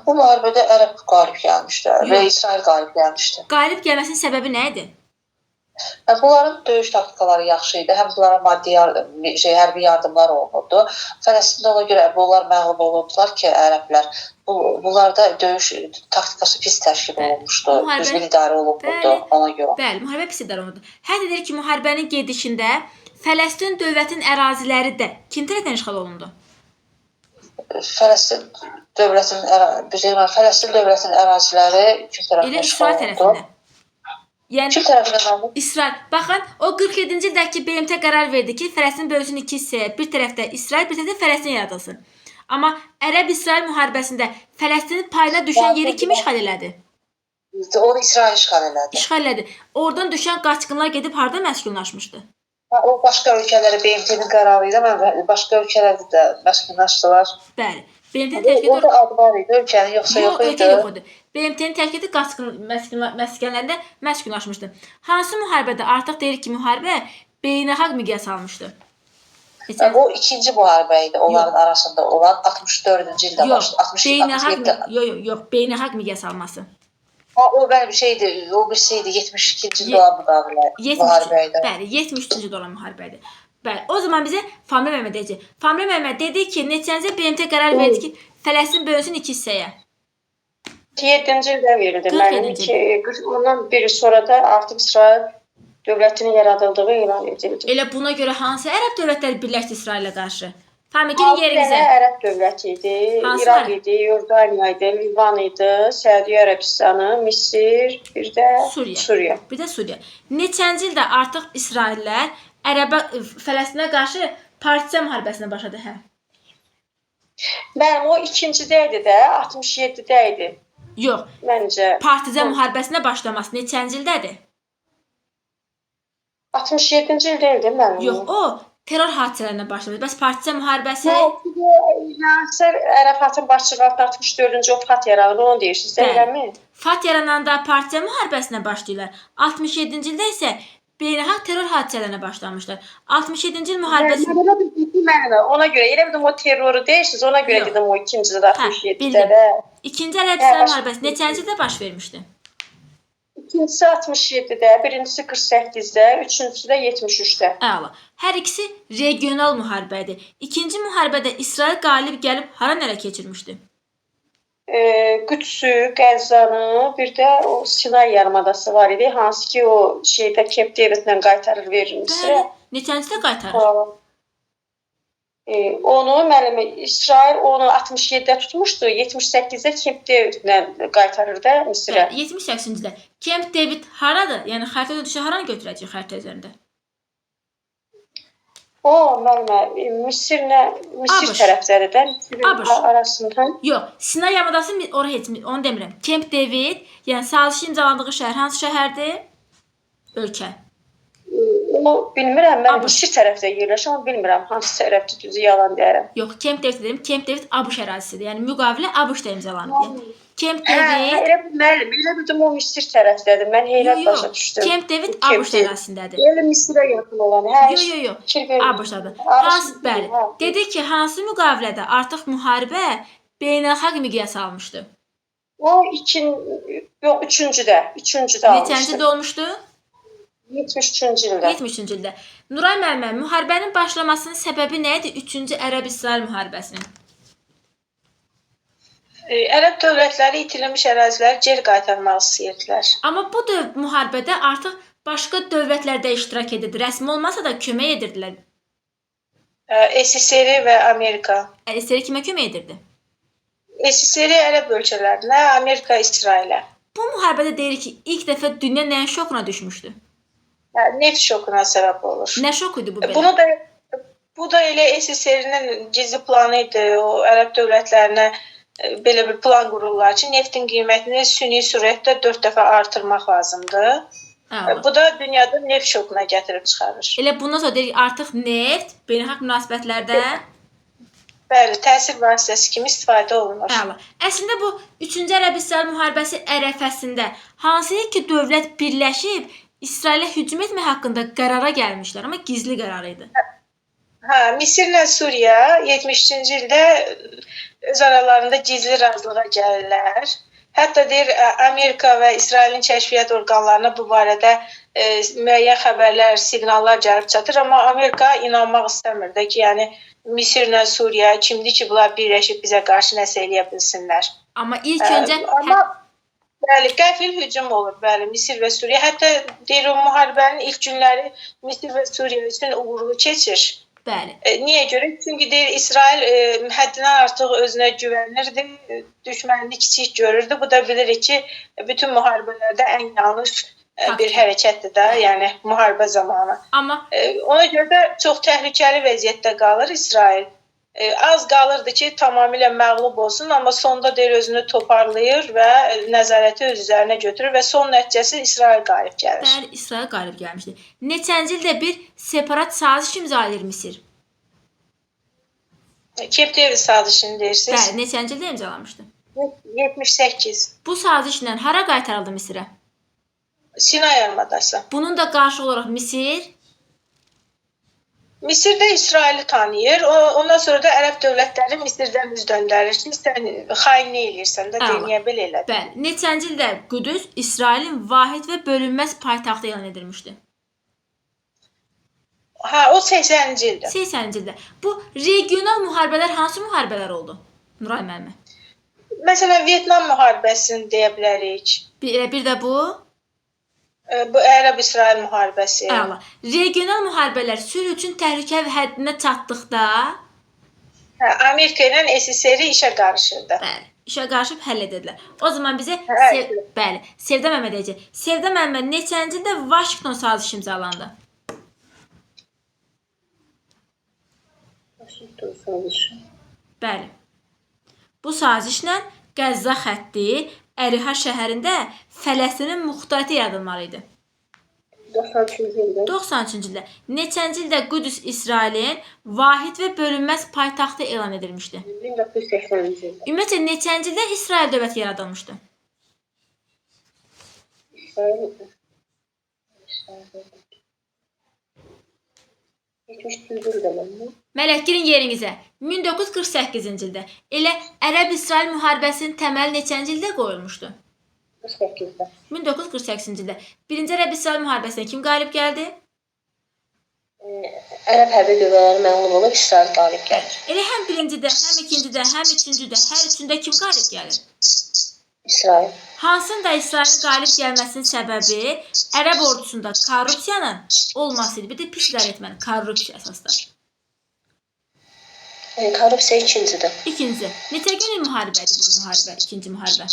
Bu müharibədə Ərəb qalib gəlmişdi və Yox. İsrail qalib gəlmişdi. Qalib gəlməsinin səbəbi nə idi? Bunların döyüş taktikaları yaxşı idi. Həm bunlara maddi hərbi yardımlar olunurdu. Fələstində ona görə bunlar məğlub olundular ki, ərəblər. Bunlarda döyüş taktikası pis təşkil olunmuşdu. Düzgün idarə olunmurdu ona görə. Bəli, müharibə pis idarə olundu. Hətta deyir ki, müharibənin gedişində Fələstin dövlətin əraziləri də kim tərəfindən işğal olundu? Fələstin dövlətinin əraziləri kim tərəfindən Elə işğal İsrail olundu? tərəfindən. Yəni Kim tərəfindən? İsrail. Baxın, o 47-ci ildəki BMT qərar verdi ki, Fələstin bölünsün iki hissəyə. Bir tərəfdə İsrail, bir tərəfdə Fələstin yaradılsın. Amma Ərəb-İsrail müharibəsində Fələstinin payına düşən yeri kim işğal elədi? Onu İsrail işğal elədi. İşğal elədi. Oradan düşən qaçqınlar gedib harda məskunlaşmışdı? O başqa ölkələrə BMT-nin qərarı idi. Başqa ölkələrdə də məskunlaşdılar. Bəli. BMT-nin təşkil Orada ad var idi, ölkənin yoxsa yox idi. Yox idi. BMT-nin təşkil etdiyi qaçqın məskənlərində məskunlaşmışdı. Hansı müharibədə artıq deyir ki, müharibə beynəlxalq miqyas almışdı? Bu ikinci müharibə idi onların arasında olan 64-cü ildə başladı. Yox, beynəlxalq miqyas alması. O bəli bir şeydir, o birisi idi 72-ci ildə olan müharibə idi. Bəli, 73-cü ildə olan müharibə idi. Bəli, o zaman bizə Famil Məhəmməd deyəcək. Famil Məhəmməd dedi ki, neçənci BMT qərar verdi ki, Fələstin bölünsün iki hissəyə. 7-ci ildə verildi. Mənim ondan bir sonra da artıq İsrail dövlətinin yaradıldığı elan edildi. Elə buna görə hansı ərəb dövlətləri birləşdi İsrailə qarşı? Familin yerinizə. Ərəb dövləti idi, İraq idi, Yordaniya idi, Livan idi, Səudiyyə Ərəbistanı, Misir, bir də Suriya. Bir də Suriya. Neçənci ildə artıq İsraillər Fələstinə qarşı partiya müharibəsinə başladı, hə? Mənim o ikincidə idi də, 67-də idi. Yox. Məncə. Partiya müharibəsinə başlaması neçənci ildədir? 67-ci ildə idi mənim. Yox, o terror hadisələrinə başladı. Bəs partiya müharibəsi? Yasir Ərəfatın başçılığı 64-cü o FAT yaranır, onu deyirsiniz, eləmi? FAT yarananda partiya müharibəsinə başlayırlar. 67-ci ildə isə beynəlxalq terror hadisələrinə başlamışlar. 67-ci il müharibəsi... Ona görə, elə bildim o terroru deyirsiniz, ona görə dedim o ikincidə də 67-də də. İkinci Ərəb-İsrail müharibəsi neçənci ildə baş vermişdi? İkincisi 67-də, birincisi 48-də, üçüncüsü də 73-də. Əla. Hər ikisi regional müharibədir. İkinci müharibədə İsrail qalib gəlib hara nələ keçirmişdi? Qüdsü, Qəzzanı, bir də o Sinay yarımadası var idi. Hansı ki o şeydə Camp David-lə qaytarır verir Misrə. Neçəncidə qaytarır? Onu müəllimə İsrail onu 67-də tutmuşdu, 78-də Camp David-lə qaytarır da Misrə. 78-də. Camp David haradır? Yəni xəritədə düşə haranı götürəcək xəritə üzərində? O müəllimə Misir tərəfləri də arasında. Yox, Sinay yarımadası ora heç onu demirəm. Camp David, yəni sazişi imzalandığı şəhər hansı şəhərdir? Ölkə. Onu bilmirəm, mən Misir tərəfdə yerləşəm, amma bilmirəm hansı tərəfdə düzü yalan deyirəm. Yox, Camp David dedim. Camp David ABŞ ərazisidir. Yəni müqavilə ABŞ-da imzalanıb. Camp David... Elə bildim o Misir tərəfdədir. Mən heyrət başa düşdüm. Camp David ABŞ ərazisindədir. Elə Misirə yaxın olan. Yox. ABŞ-dadır. Bəli. Dedi ki, hansı müqavilədə artıq müharibə beynəlxalq miqyas almışdı? O üçüncüdə. Neçənci ildə olmuşdu? 73-cü ildə. 73-cü ildə. Nuray müəllimə, müharibənin başlamasının səbəbi nə idi? 3-cü Ərəb-İsrail müharibəsinin. Ərəb dövlətləri itirilmiş əraziləri geri qaytarmaq istəyirdilər. Amma bu müharibədə artıq başqa dövlətlər də iştirak edirdi. Rəsmi olmasa da kömək edirdilər. SSR və Amerika. SSR kimə kömək edirdi? SSR ərəb ölkələrinə, Amerika, İsrailə. Bu müharibədə deyirik ki, ilk dəfə dünya nəyin şokuna düşmüşdü? Neft şokuna səbəb olur. Nə şok idi bu belə? Bu da elə SSR-nin gizli planı idi. O ərəb dövlətlərinə belə bir plan qururlar ki, neftin qiymətini süni sürətdə 4 dəfə artırmaq lazımdır. Bu da dünyada neft şokuna gətirib çıxarır. Elə bundan sonra deyirik artıq neft beynəlxalq münasibətlərdə bəli, təsir vasitəsi kimi istifadə olunur. Əla. Əslində bu 3-cü Ərəb-İsrail müharibəsi ərəfəsində hansı iki dövlət birləşib İsrailə hücum etmək haqqında qərara gəlmişlər, amma gizli qərar idi. Misirlə Suriya 73-cü ildə öz aralarında gizli razılığa gəlirlər. Hətta deyir Amerika və İsrailin kəşfiyyat orqanlarına bu barədə müəyyən xəbərlər, siqnallar gəlib çatır, amma Amerika inanmaq istəmirdi ki, yəni Misirlə Suriya kimdir ki, bunlar birləşib bizə qarşı nəsə eləyə bilsinlər. Amma ilk öncə bəli, qəfil hücum olur, bəli, Misir və Suriya. Hətta deyir o müharibənin ilk günləri Misir və Suriya üçün uğurlu keçir. Bəli. Niyə görə? Çünki deyir İsrail həddindən artıq özünə güvənirdi, düşmənini kiçik görürdü. Bu da bilirik ki, bütün müharibələrdə ən yanlış bir hərəkətdir də, yəni müharibə zamanı. Amma ona görə də çox təhlükəli vəziyyətdə qalır İsrail. Az qalırdı ki, tamamilə məğlub olsun, amma sonda deyir özünü toparlayır və nəzarəti öz üzərinə götürür və son nəticəsi İsrail qalib gəlir. Bəli, İsrail qalib gəlmişdi. Neçənci ildə bir separat saziş imzalayır Misir? Camp David sazişini deyirsiniz? Bəli, neçənci ildə imzalamışdı? 78. Bu sazişlə hara qaytarıldı Misirə? Sinay yarımadası. Bunun da qarşı olaraq Misirdə İsraili tanıyır. Ondan sonra da ərəb dövlətləri Misirdən üz döndərir ki, sən xainlik eləyirsən də, niyə belə elədin? Bəli, neçənci ildə Qüdüs İsrailin vahid və bölünməz paytaxtı elan edilmişdi? O 80-ci ildə. 80-ci ildə. Bu regional müharibələr hansı müharibələr oldu? Nuray müəllimə. Məsələn, Vyetnam müharibəsini deyə bilərik. Bir də bu? Bu Ərəb-İsrail müharibəsi. Əla. Regional müharibələr sülh üçün təhlükə həddinə çatdıqda Amerika ilə SSR işə qarışırdı. Bəli, işə qarışıb həll edildilər. O zaman bizə Sevda müəllimə deyəcək. Sevda müəllimə neçənci ildə Vaşinqton sazişi imzalandı? Vaşinqton sazişi. Bəli. Bu sazişlə Qəzza xətti Əriha şəhərində Fələstinin muxtariyyəti yaradılmalı idi. 93-cü ildə. 93-cü ildə. Neçənci ildə Qüdüs İsrailin vahid və bölünməz paytaxtı elan edilmişdi? 1980-ci ildə. Ümumiyyətlə neçənci ildə İsrail dövləti yaradılmışdı? İsrail 73-cü ildə mənim. Mələk, girin yerinizə. 1948-ci ildə. Elə Ərəb-İsrail müharibəsinin təməli neçənci ildə qoyulmuşdu? 48-də. 1948-ci ildə. Birinci Ərəb-İsrail müharibəsində kim qalib gəldi? Ərəb hərbi qüvvələri məğlub olub, İsrail qalib gəlir. Elə həm birincidə, həm ikincidə, həm üçüncüdə, hər üçündə kim qalib gəlir? İsrail. Hansının da İsrailin qalib gəlməsinin səbəbi Ərəb ordusunda korrupsiyanın olması idi. Bir də pis idarə etmənin, korrupsiya əsasda. Korrupsiya ikincidir. İkinci. Neçə günlük müharibədir bu müharibə, ikinci müharibə?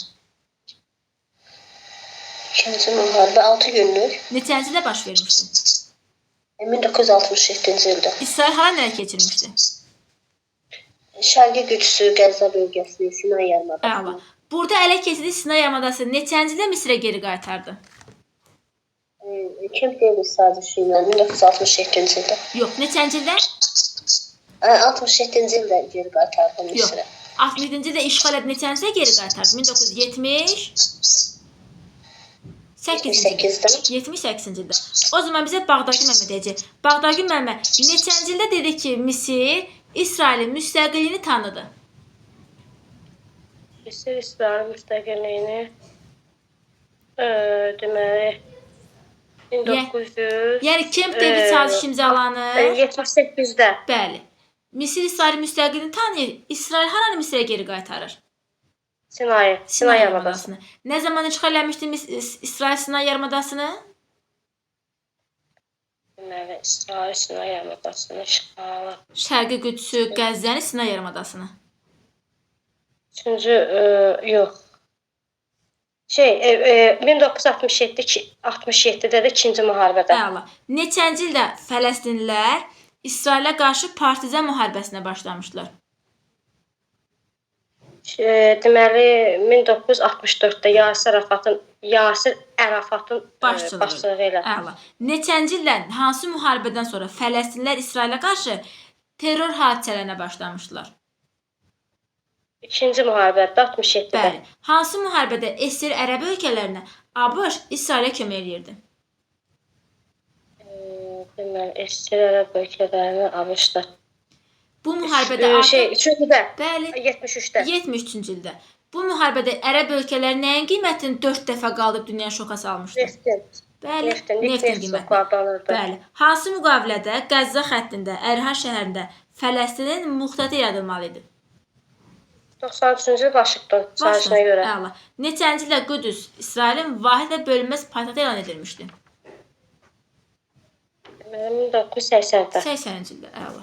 İkinci müharibə 6 günlük. Neçənci ildə baş vermişdi? 1967-ci ildə. İsrail hara nələ keçirmişdi? Şərqi Qüdsü, Qəzza bölgəsini, Sinay yarımadasını. Əla. Burada ələ keçirdiyi Sinay yarımadası neçənci ildə Misirə geri qaytardı? Camp David sazişi ilə 1967-ci ildə. Yox, neçənci ildə? 67-ci ildə geri qaytardı Misirə. 67-ci ildə işğal edib neçənci ildə geri qaytardı? 1978-ci ildə. O zaman bizə Bağdaki müəllimə deyəcək. Bağdaki müəllimə neçənci ildə dedi ki, Misir İsrailin müstəqilliyini tanıdı? Misir İsrailin müstəqilliyini deməli 1900 Yəni Camp David sazişi imzalanır. 78-də. Bəli. Misir İsrailin müstəqilliyini tanıyır. İsrail haranı Misirə geri qaytarır? Sinay yarımadasını. Nə zaman işğal etmişdi İsrail Sinay yarımadasını? Deməli İsrail Sinay yarımadasını işğal. Şərqi Qüdsü, Qəzzəni, Sinay yarımadasını. Üçüncü yox. 1967-də də ikinci müharibədə. Əla. Neçənci ildə Fələstinlilər İsrailə qarşı partizan müharibəsinə başlamışlar? Deməli 1964-də Yasir Ərafatın başçılığı ilə. Əla. Neçənci ildə hansı müharibədən sonra Fələstinlilər İsrailə qarşı terror hadisələrinə başlamışlar? İkinci müharibədə 67-də. Bəli. Hansı müharibədə əsir ərəb ölkələrinə ABŞ İsrailə kömək edirdi? Deməli əsir ərəb ölkələrinə ABŞ-da. Bu müharibədə üçüncüdə. Bəli. 73-də. 73-cü ildə. Bu müharibədə ərəb ölkələri nəyin qiymətini 4 dəfə qaldırıb dünya şoka salmışdı? Neftin. Bəli, neftin qiyməti. Bəli. Hansı müqavilədə Qəzza xəttində Ərha şəhərində Fələstinin muxtatı yaradılmalı idi? 93-cü il Vaşinqton sazişinə görə. Əla. Neçənci ildə Qüdüs İsrailin vahid və bölünməz paytaxtı elan edilmişdi? 1980-də. 80-ci ildə. Əla.